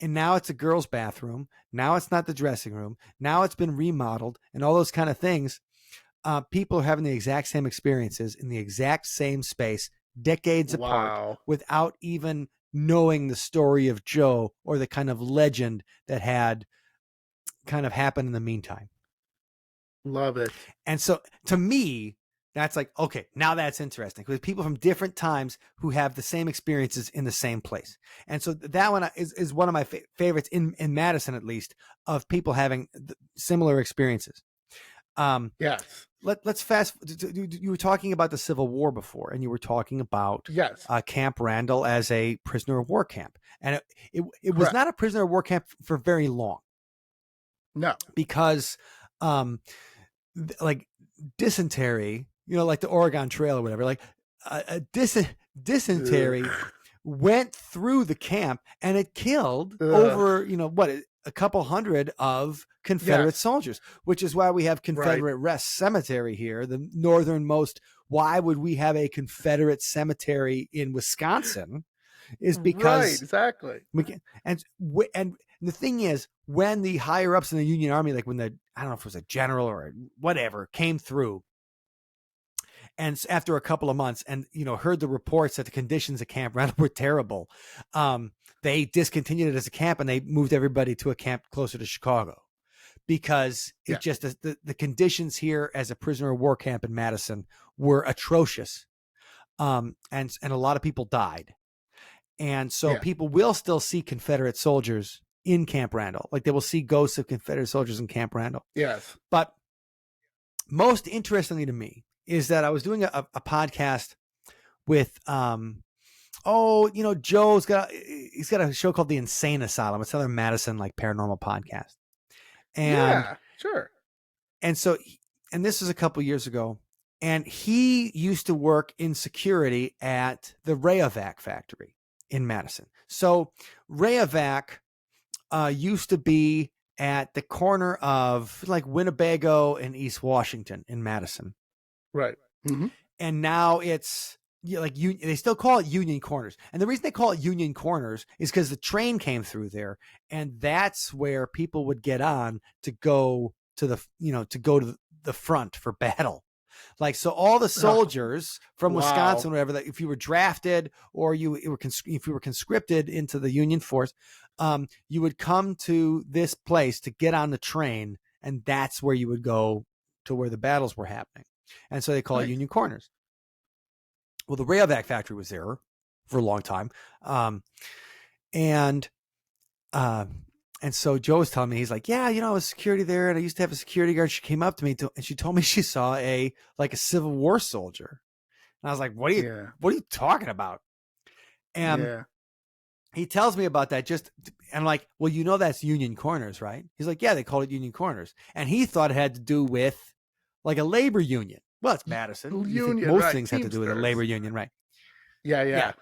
and now it's a girls' bathroom. Now it's not the dressing room. Now it's been remodeled and all those kind of things. People are having the exact same experiences in the exact same space, decades apart, without even knowing the story of Joe or the kind of legend that had kind of happened in the meantime. Love it. And so to me, that's like, okay, now that's interesting, because people from different times who have the same experiences in the same place. And so that one is one of my favorites in Madison, at least, of people having similar experiences. Yes. Let's fast. You were talking about the Civil War before, and you were talking about Camp Randall as a prisoner of war camp, and it was not a prisoner of war camp for very long. No, because like dysentery, like the Oregon Trail or whatever, like dysentery went through the camp, and it killed over a couple hundred of Confederate soldiers, which is why we have Confederate Rest Cemetery here, the northernmost. Why would we have a Confederate cemetery in Wisconsin? Is because exactly. And the thing is, when the higher ups in the Union Army, like when I don't know if it was a general or whatever, came through And after a couple of months, and heard the reports that the conditions at Camp Randall were terrible, they discontinued it as a camp and they moved everybody to a camp closer to Chicago, because it just the conditions here as a prisoner of war camp in Madison were atrocious, and a lot of people died, and so people will still see Confederate soldiers in Camp Randall, like they will see ghosts of Confederate soldiers in Camp Randall. Yes, but most interestingly to me is that I was doing a podcast with, Joe's got a show called The Insane Asylum. It's another Madison like paranormal podcast. And sure. And so, and this was a couple years ago, and he used to work in security at the Rayovac factory in Madison. So Rayovac used to be at the corner of like Winnebago and East Washington in Madison. Right. Mm-hmm. And now it's they still call it Union Corners. And the reason they call it Union Corners is because the train came through there, and that's where people would get on to go to the front for battle. Like, so all the soldiers from Wisconsin, whatever, that if you were drafted or if you were conscripted into the Union force, you would come to this place to get on the train, and that's where you would go to where the battles were happening. And so they call it Union Corners. Well, the Rayovac factory was there for a long time. And so Joe was telling me, he's like, I was security there, and I used to have a security guard. She came up to me and she told me she saw a Civil War soldier. And I was like, what are you talking about? And he tells me about that and I'm like, well, that's Union Corners, right? He's like, yeah, they call it Union Corners. And he thought it had to do with like a labor union. Well, it's Madison. Union, most things have to do with a labor union, right? Yeah.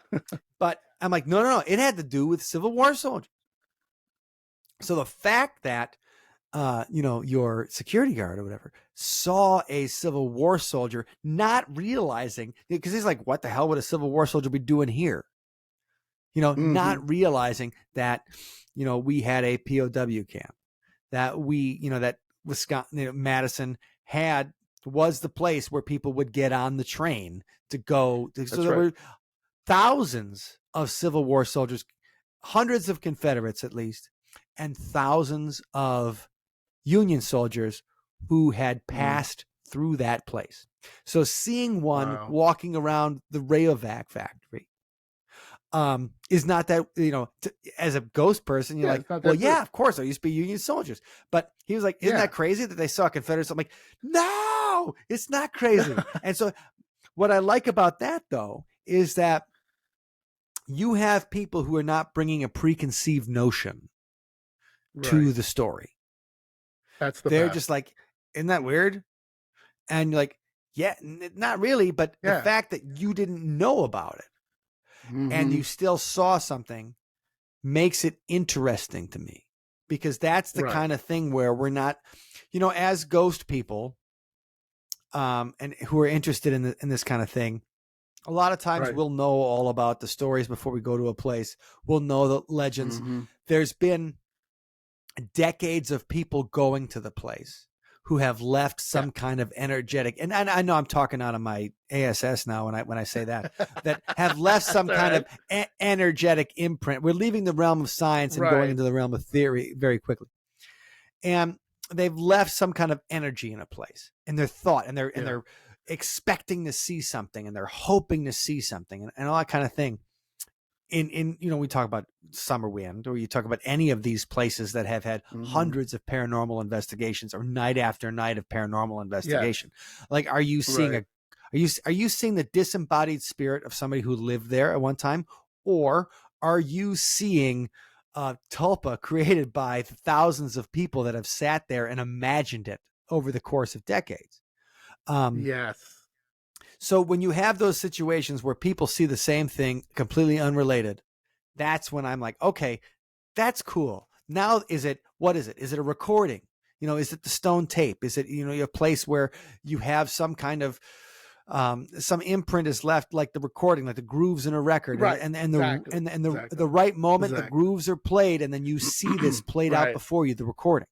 But I'm like, no. It had to do with Civil War soldiers. So the fact that, your security guard or whatever saw a Civil War soldier, not realizing, because he's like, what the hell would a Civil War soldier be doing here? Not realizing that, we had a POW camp, that that Wisconsin, Madison was the place where people would get on the train to go. So there were thousands of Civil War soldiers, hundreds of Confederates at least, and thousands of Union soldiers who had passed through that place. So seeing one walking around the Rayovac factory is not that, as a ghost person, you're like, well, yeah, of course, there used to be Union soldiers. But he was like, isn't that crazy that they saw Confederates? I'm like, no, it's not crazy. And so what I like about that, though, is that you have people who are not bringing a preconceived notion to the story. They're best. Just like, isn't that weird? And you're like, yeah, not really, but the fact that you didn't know about it and you still saw something makes it interesting to me, because that's the kind of thing where we're not, as ghost people, and who are interested in this kind of thing. A lot of times we'll know all about the stories before we go to a place. We'll know the legends. Mm-hmm. There's been decades of people going to the place who have left some kind of energetic, and I know I'm talking out of my ASS now when I say that have left some kind of energetic imprint. We're leaving the realm of science and going into the realm of theory very quickly. And they've left some kind of energy in a place, and their thought, and they're expecting to see something, and they're hoping to see something, and all that kind of thing. In we talk about Summerwind, or you talk about any of these places that have had hundreds of paranormal investigations, or night after night of paranormal investigation. Like, are you seeing are you seeing the disembodied spirit of somebody who lived there at one time, or are you seeing tulpa created by thousands of people that have sat there and imagined it over the course of decades? Yes. So when you have those situations where people see the same thing completely unrelated, that's when I'm like, okay, that's cool. Now, what is it? Is it a recording? Is it the stone tape? Is it, a place where you have some kind of, some imprint is left, like the recording, like the grooves in a record, and the right moment, the grooves are played, and then you see this played out before you, the recording.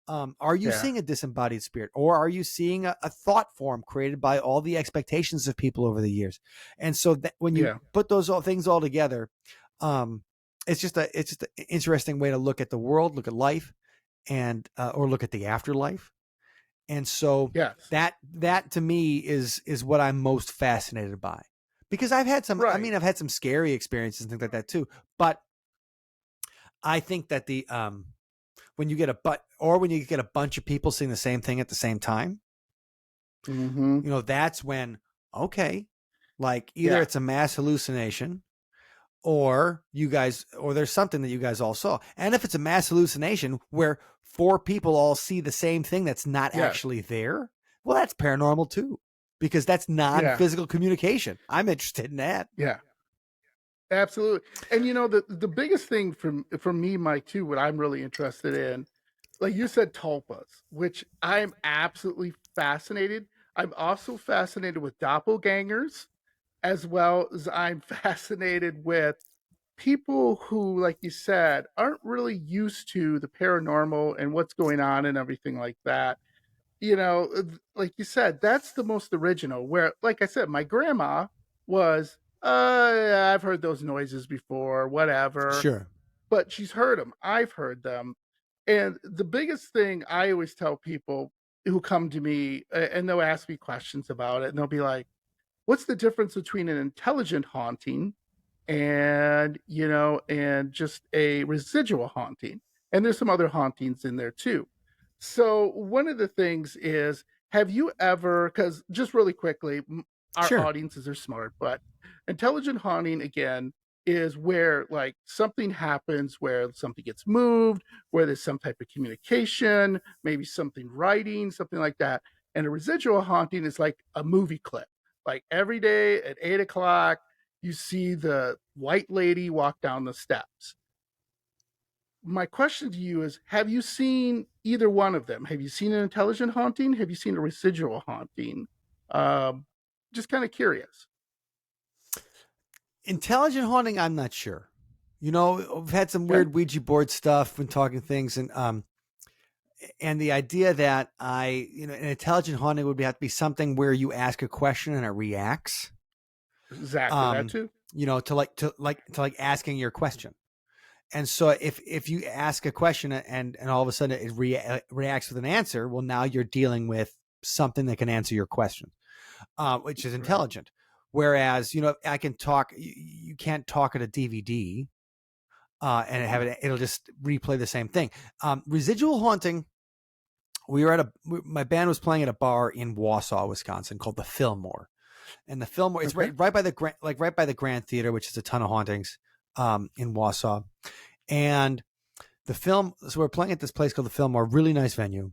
Are you Yeah. seeing a disembodied spirit, or are you seeing a thought form created by all the expectations of people over the years? And so that when you Yeah. put those things all together, it's just an interesting way to look at the world, look at life, and or look at the afterlife. And so Yes. that to me is what I'm most fascinated by, because I've had some, I Right. mean, I've had some scary experiences and things like that too. But I think that the when you get when you get a bunch of people seeing the same thing at the same time, Mm-hmm. that's when, okay, like either Yeah. it's a mass hallucination, or there's something that you guys all saw. And if it's a mass hallucination where four people all see the same thing that's not Yes. actually there, well, that's paranormal too, because that's Yeah. non-physical communication. I'm interested in that. Yeah. Absolutely. And the biggest thing from me, Mike, too, what I'm really interested in, like you said, tulpas, which I'm absolutely fascinated. I'm also fascinated with doppelgangers, as well as I'm fascinated with people who, like you said, aren't really used to the paranormal and what's going on and everything like that. Like you said, that's the most original. Where, like I said, my grandma was, yeah, I've heard those noises before, whatever, Sure. but she's heard them. I've heard them. And the biggest thing I always tell people who come to me and they'll ask me questions about it, and they'll be like, what's the difference between an intelligent haunting and just a residual haunting? And there's some other hauntings in there too. So one of the things is, have you ever, because just really quickly, our Sure. audiences are smart, but intelligent haunting, again, is where like something happens, where something gets moved, where there's some type of communication, maybe something writing, something like that. And a residual haunting is like a movie clip. Like every day at 8 o'clock, you see the white lady walk down the steps. My question to you is, have you seen either one of them? Have you seen an intelligent haunting? Have you seen a residual haunting? Um, just kind of curious. Intelligent haunting, I'm not sure. We've had some Okay. weird Ouija board stuff when talking things, and the idea that an intelligent haunting would have to be something where you ask a question and it reacts, Exactly that too. to asking your question. And so if you ask a question and all of a sudden it reacts with an answer, well, now you're dealing with something that can answer your question, which is Right. intelligent. Whereas, I can talk, you can't talk at a DVD, and it'll just replay the same thing. Residual haunting. My band was playing at a bar in Wausau, Wisconsin, called the Fillmore. And the Fillmore, it's Okay. right by the Grand Theater, which is a ton of hauntings, in Wausau. And so we're playing at this place called the Fillmore, really nice venue.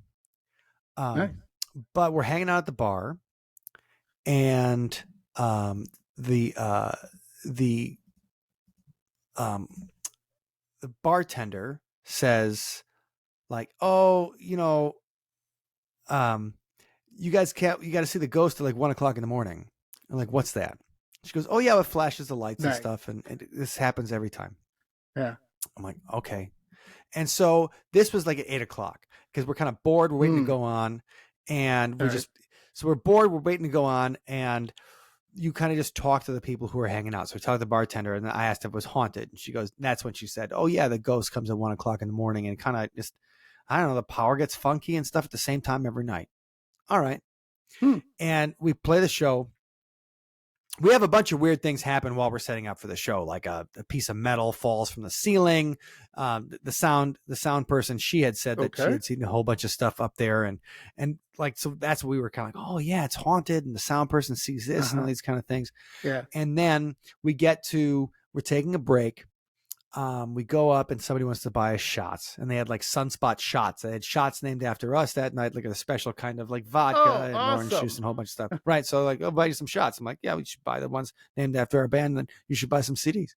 Nice. But we're hanging out at the bar, and the bartender says, like, oh, you got to see the ghost at like 1 o'clock in the morning. I'm like, what's that? She goes, oh yeah, it flashes the lights and Nice. stuff, and this happens every time. Yeah. I'm like, okay. And so this was like at 8 o'clock, because we're kind of bored. We're waiting to go on, and we're bored. We're waiting to go on, and you kind of just talk to the people who are hanging out. So we talked to the bartender, and I asked if it was haunted, and she goes, that's when she said, oh yeah, the ghost comes at 1 o'clock in the morning, and kind of just, I don't know, the power gets funky and stuff at the same time every night. All right. And we play the show. We have a bunch of weird things happen while we're setting up for the show, like a piece of metal falls from the ceiling. The sound person, she had said that she had seen a whole bunch of stuff up there, and like, so that's what we were kind of like, oh yeah, it's haunted, and the sound person sees this and all these kind of things. Yeah. And then we're taking a break. We go up and somebody wants to buy us shots, and they had like Sunspot shots. They had shots named after us that night, like a special kind of like vodka and orange juice and a whole bunch of stuff. Right. So like, I'll buy you some shots. I'm like, yeah, we should buy the ones named after our band. And then you should buy some CDs.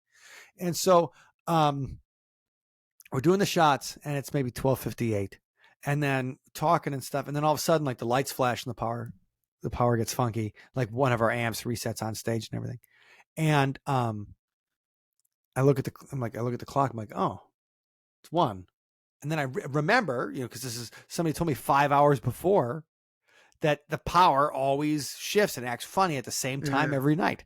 And so, we're doing the shots, and it's maybe 12:58, and then talking and stuff. And then all of a sudden, like, the lights flash and the power gets funky. Like, one of our amps resets on stage and everything. And, I look at the clock. I'm like, oh, it's 1. And then I remember, because this is somebody told me 5 hours before that the power always shifts and acts funny at the same time every night.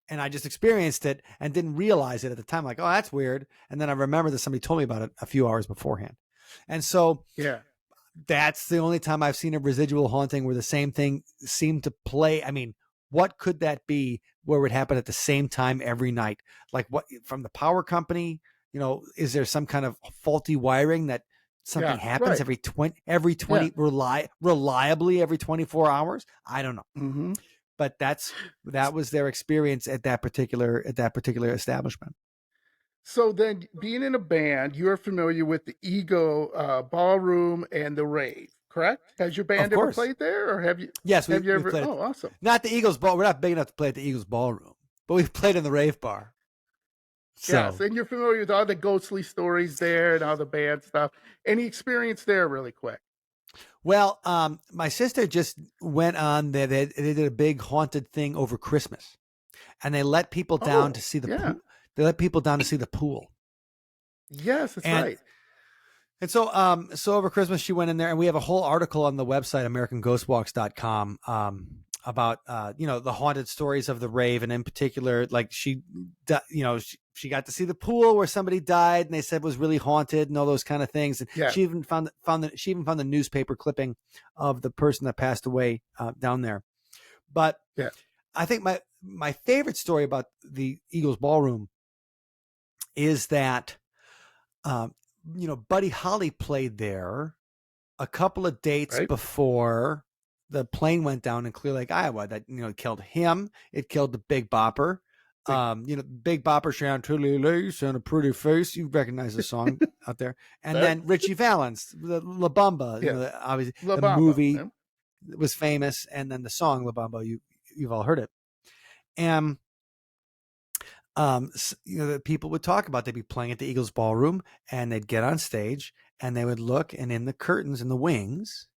And I just experienced it and didn't realize it at the time. Like, oh, that's weird. And then I remember that somebody told me about it a few hours beforehand. And so that's the only time I've seen a residual haunting where the same thing seemed to play. I mean, what could that be where it would happen at the same time every night? Like what from the power company? Is there some kind of faulty wiring that something happens every 20 reliably every 24 hours? I don't know. Mm-hmm. But that was their experience at that particular establishment. So then, being in a band, you're familiar with the Eagle Ballroom and the Rave, correct? Has your band ever played there, or have you? Yes, have you ever? Played oh, awesome! Not the Eagles Ball. We're not big enough to play at the Eagles Ballroom, but we've played in the Rave Bar. So. Yes, and you're familiar with all the ghostly stories there and all the band stuff. Any experience there, really quick? Well, my sister just went on there. They did a big haunted thing over Christmas, and they let people down to see the pool. They let people down to see the pool. Yes, that's right. And so over Christmas, she went in there, and we have a whole article on the website, AmericanGhostWalks.com, about, the haunted stories of the rave. And in particular, like she got to see the pool where somebody died and they said was really haunted and all those kind of things. And she even found the newspaper clipping of the person that passed away down there. But I think my favorite story about the Eagles Ballroom is that, Buddy Holly played there a couple of dates before the plane went down in Clear Lake, Iowa. That killed him. It killed the Big Bopper. Big Bopper, Chantilly Lace and a Pretty Face. You recognize the song out there. And then Richie Valens, the La Bamba. Obviously La the Bamba, movie was famous, and then the song La Bamba. You've all heard it. And the people would talk about, they'd be playing at the Eagles Ballroom, and they'd get on stage and they would look, and in the curtains in the wings,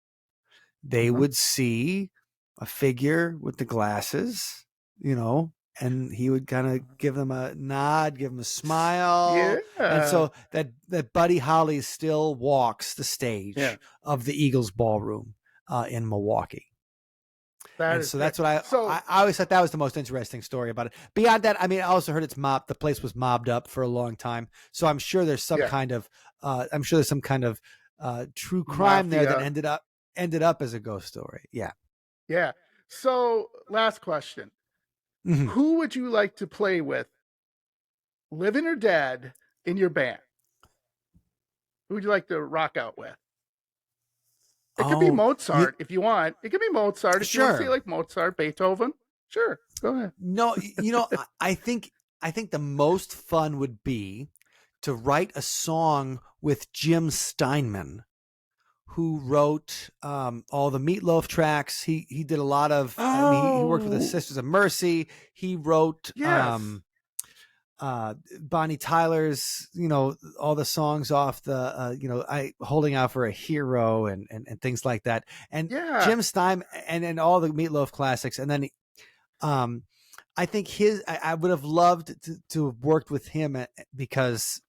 they would see a figure with the glasses, and he would kind of give them a nod, give them a smile. And so that Buddy Holly still walks the stage of the Eagles Ballroom in Milwaukee. That's what I always thought that was the most interesting story about it. Beyond that, I mean, I also heard the place was mobbed up for a long time. So I'm sure there's some kind of, true crime there that ended up as a ghost story. Yeah. Yeah. So last question. Mm-hmm. Who would you like to play with, living or dead, in your band? Who would you like to rock out with? It could be Mozart if you want. It could be Mozart if you want to say like Mozart, Beethoven. Sure, go ahead. No, I think the most fun would be to write a song with Jim Steinman, who wrote all the Meatloaf tracks. He did a lot of. He worked with the Sisters of Mercy. He wrote Bonnie Tyler's, all the songs off the, Holding Out for a Hero and things like that. And Jim Steinman and all the Meatloaf classics. And then, I think I would have loved to have worked with him because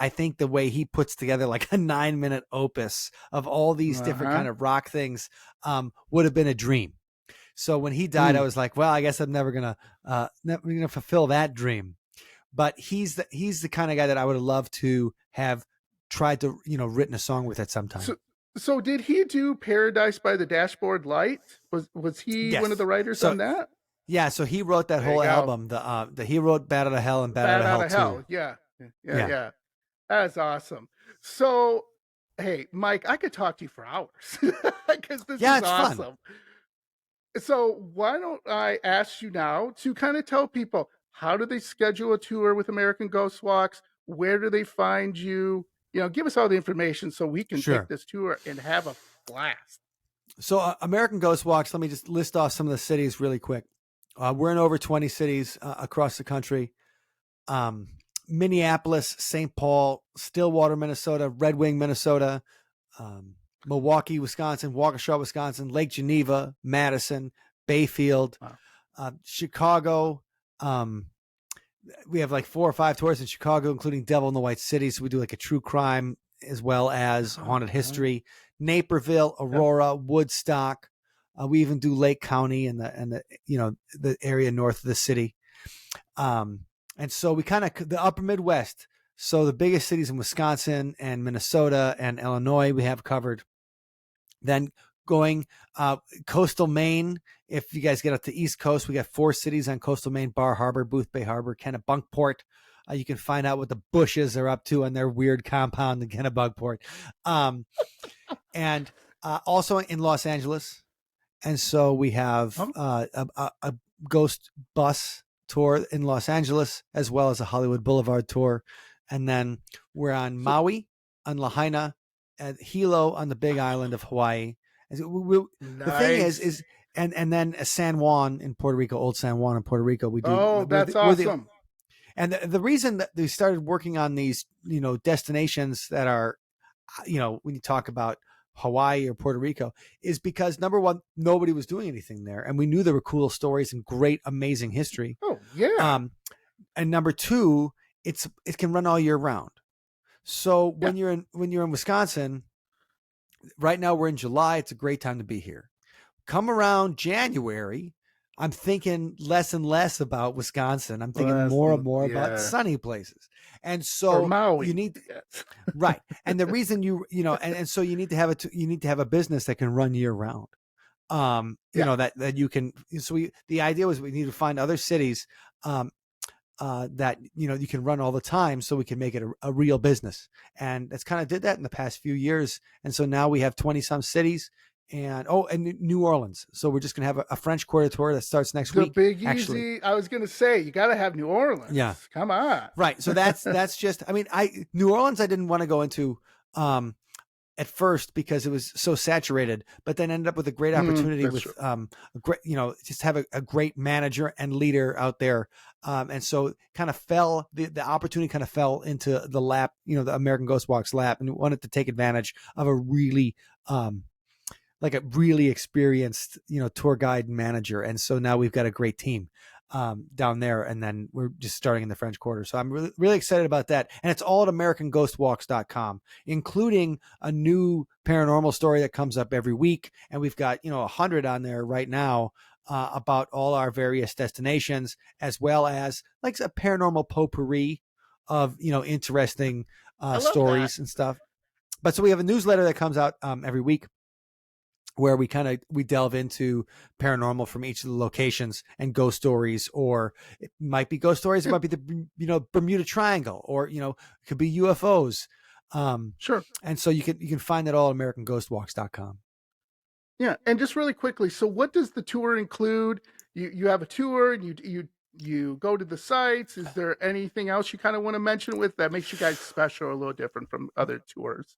I think the way he puts together like a 9-minute opus of all these different kind of rock things, would have been a dream. So when he died, I was like, well, I guess I'm never gonna fulfill that dream. But he's the kind of guy that I would have loved to have tried to, written a song with at some time. So did he do Paradise by the Dashboard Light? Was he one of the writers on that? Yeah, so he wrote that whole album. He wrote Bad Out of Hell and Bad Out of Hell too. Yeah. That's awesome. So, hey, Mike, I could talk to you for hours because this is awesome. Fun. So why don't I ask you now to kind of tell people, how do they schedule a tour with American Ghost Walks? Where do they find you? Give us all the information so we can take this tour and have a blast. So American Ghost Walks, let me just list off some of the cities really quick. We're in over 20 cities across the country. Minneapolis, St. Paul, Stillwater, Minnesota, Red Wing, Minnesota, Milwaukee, Wisconsin, Waukesha, Wisconsin, Lake Geneva, Madison, Bayfield, Chicago, we have like 4 or 5 tours in Chicago, including Devil in the White City. So we do like a true crime as well as haunted history. Naperville, Aurora, Woodstock. We even do Lake County and the area north of the city. And so we kind of the upper Midwest. So the biggest cities in Wisconsin and Minnesota and Illinois we have covered. Then going coastal Maine. If you guys get up to East Coast, we got 4 cities on coastal Maine: Bar Harbor, Booth Bay Harbor, Kennebunkport. You can find out what the Bushes are up to on their weird compound in Kennebunkport. And also in Los Angeles. And so we have a ghost bus tour in Los Angeles, as well as a Hollywood Boulevard tour. And then we're on Maui, on Lahaina, at Hilo on the Big Island of Hawaii. Nice. The thing is, and then San Juan in Puerto Rico, Old San Juan in Puerto Rico. We do. Oh, that's awesome. And the reason that we started working on these, destinations that are, when you talk about Hawaii or Puerto Rico, is because number one, nobody was doing anything there, and we knew there were cool stories and great, amazing history. Oh yeah. And number two, it can run all year round. So when you're in Wisconsin, right now we're in July. It's a great time to be here. Come around January, I'm thinking less and less about Wisconsin. I'm thinking more and more about sunny places. And so you need right. And the reason and so you need to have a business that can run year round. That you can. So the idea was we need to find other cities that you can run all the time, so we can make it a real business. And that's kind of did that in the past few years. And so now we have 20 some cities. And New Orleans. So we're just gonna have a French Quarter tour that starts next week. The Big Easy. I was gonna say you got to have New Orleans. Yeah, come on. Right. So that's just. I mean, New Orleans I didn't want to go into at first because it was so saturated, but then ended up with a great opportunity with a great, just have a great manager and leader out there. And so kind of the opportunity kind of fell into the lap, the American Ghost Walk's lap, and wanted to take advantage of a really like a really experienced, tour guide and manager. And so now we've got a great team down there, and then we're just starting in the French Quarter. So I'm really, really excited about that. And it's all at AmericanGhostWalks.com, including a new paranormal story that comes up every week. And we've got, 100 on there right now about all our various destinations, as well as like a paranormal potpourri of, interesting stories and stuff. But so we have a newsletter that comes out every week, where we delve into paranormal from each of the locations and ghost stories, or it might be ghost stories. It might be the, Bermuda Triangle, or, it could be UFOs. Sure. And so you can find that all at AmericanGhostWalks.com. Yeah. And just really quickly. So what does the tour include? You have a tour and you go to the sites. Is there anything else you kind of want to mention with that makes you guys special or a little different from other tours?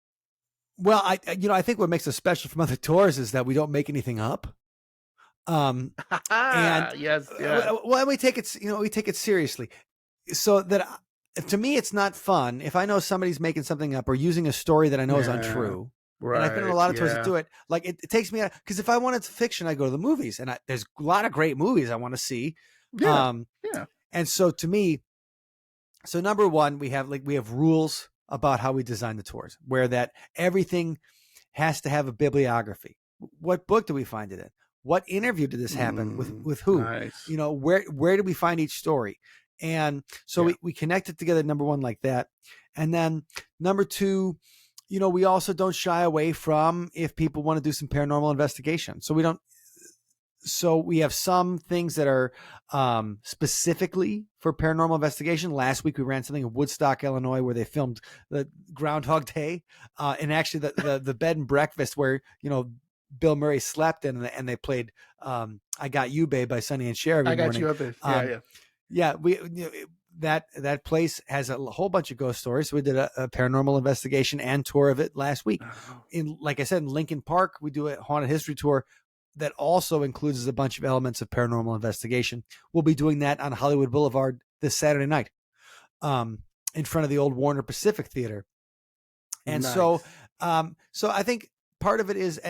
Well, I think what makes us special from other tours is that we don't make anything up. And yes. Well, we take it seriously. So that to me, it's not fun if I know somebody's making something up or using a story that I know is untrue. Right. And I've been on a lot of tours that do it. Like it takes me out, because if I wanted fiction, I go to the movies, and there's a lot of great movies I want to see. Yeah. And so to me, number one, we have rules about how we design the tours, where that everything has to have a bibliography. What book do we find it in? What interview did this happen with who? Nice. Where do we find each story? And so we connect it together, number one, like that. And then number two, we also don't shy away from if people want to do some paranormal investigation. So we have some things that are specifically for paranormal investigation. Last week we ran something in Woodstock, Illinois, where they filmed the Groundhog Day, and actually the bed and breakfast where Bill Murray slept in, and they played "I Got You, Babe" by Sonny and Cher every morning. I got you. Yeah. We that place has a whole bunch of ghost stories. So we did a paranormal investigation and tour of it last week. Like I said, in Lincoln Park, we do a haunted history tour that also includes a bunch of elements of paranormal investigation. We'll be doing that on Hollywood Boulevard this Saturday night, in front of the old Warner Pacific Theater. And so I think part of it is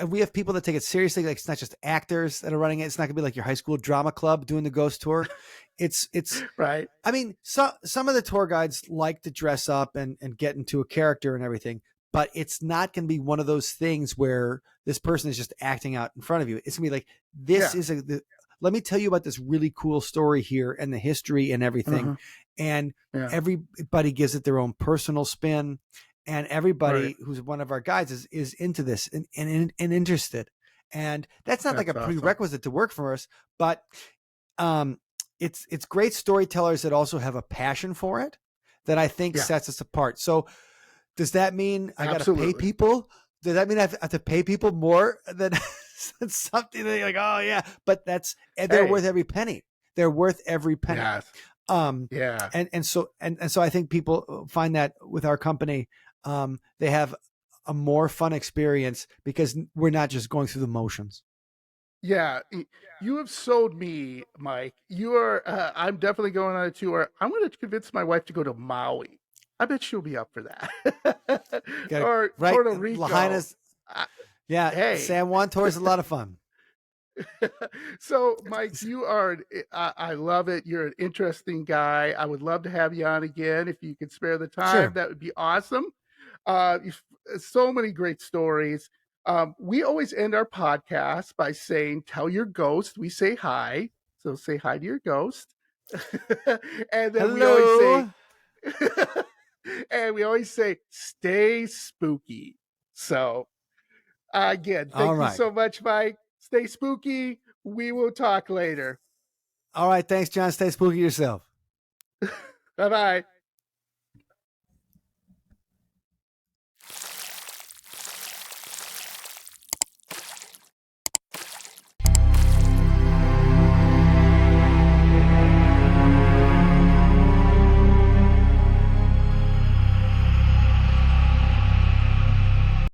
we have people that take it seriously. Like it's not just actors that are running it. It's not gonna be like your high school drama club doing the ghost tour. It's right. I mean, some of the tour guides like to dress up and get into a character and everything, but it's not going to be one of those things where this person is just acting out in front of you. It's going to be like, this is let me tell you about this really cool story here and the history and everything. And everybody gives it their own personal spin, and everybody who's one of our guides is into this and interested. And that's not like a prerequisite to work for us, but it's great storytellers that also have a passion for it that I think sets us apart. So does that mean I got to pay people? Does that mean I have to pay people more than something that you're like, oh yeah, but they're worth every penny. They're worth every penny. Yes. And so I think people find that with our company, they have a more fun experience because we're not just going through the motions. Yeah, you have sold me, Mike. You are. I'm definitely going on a tour. I'm going to convince my wife to go to Maui. I bet she'll be up for that. Or Puerto Rico. Lahaina's, San Juan tour is a lot of fun. So, Mike, you are. I love it. You're an interesting guy. I would love to have you on again if you could spare the time. Sure. That would be awesome. So many great stories. We always end our podcast by saying, tell your ghost we say hi. So say hi to your ghost. And then we always say, stay spooky. So again, thank you so much, Mike. Stay spooky. We will talk later. All right. Thanks, John. Stay spooky yourself. Bye-bye.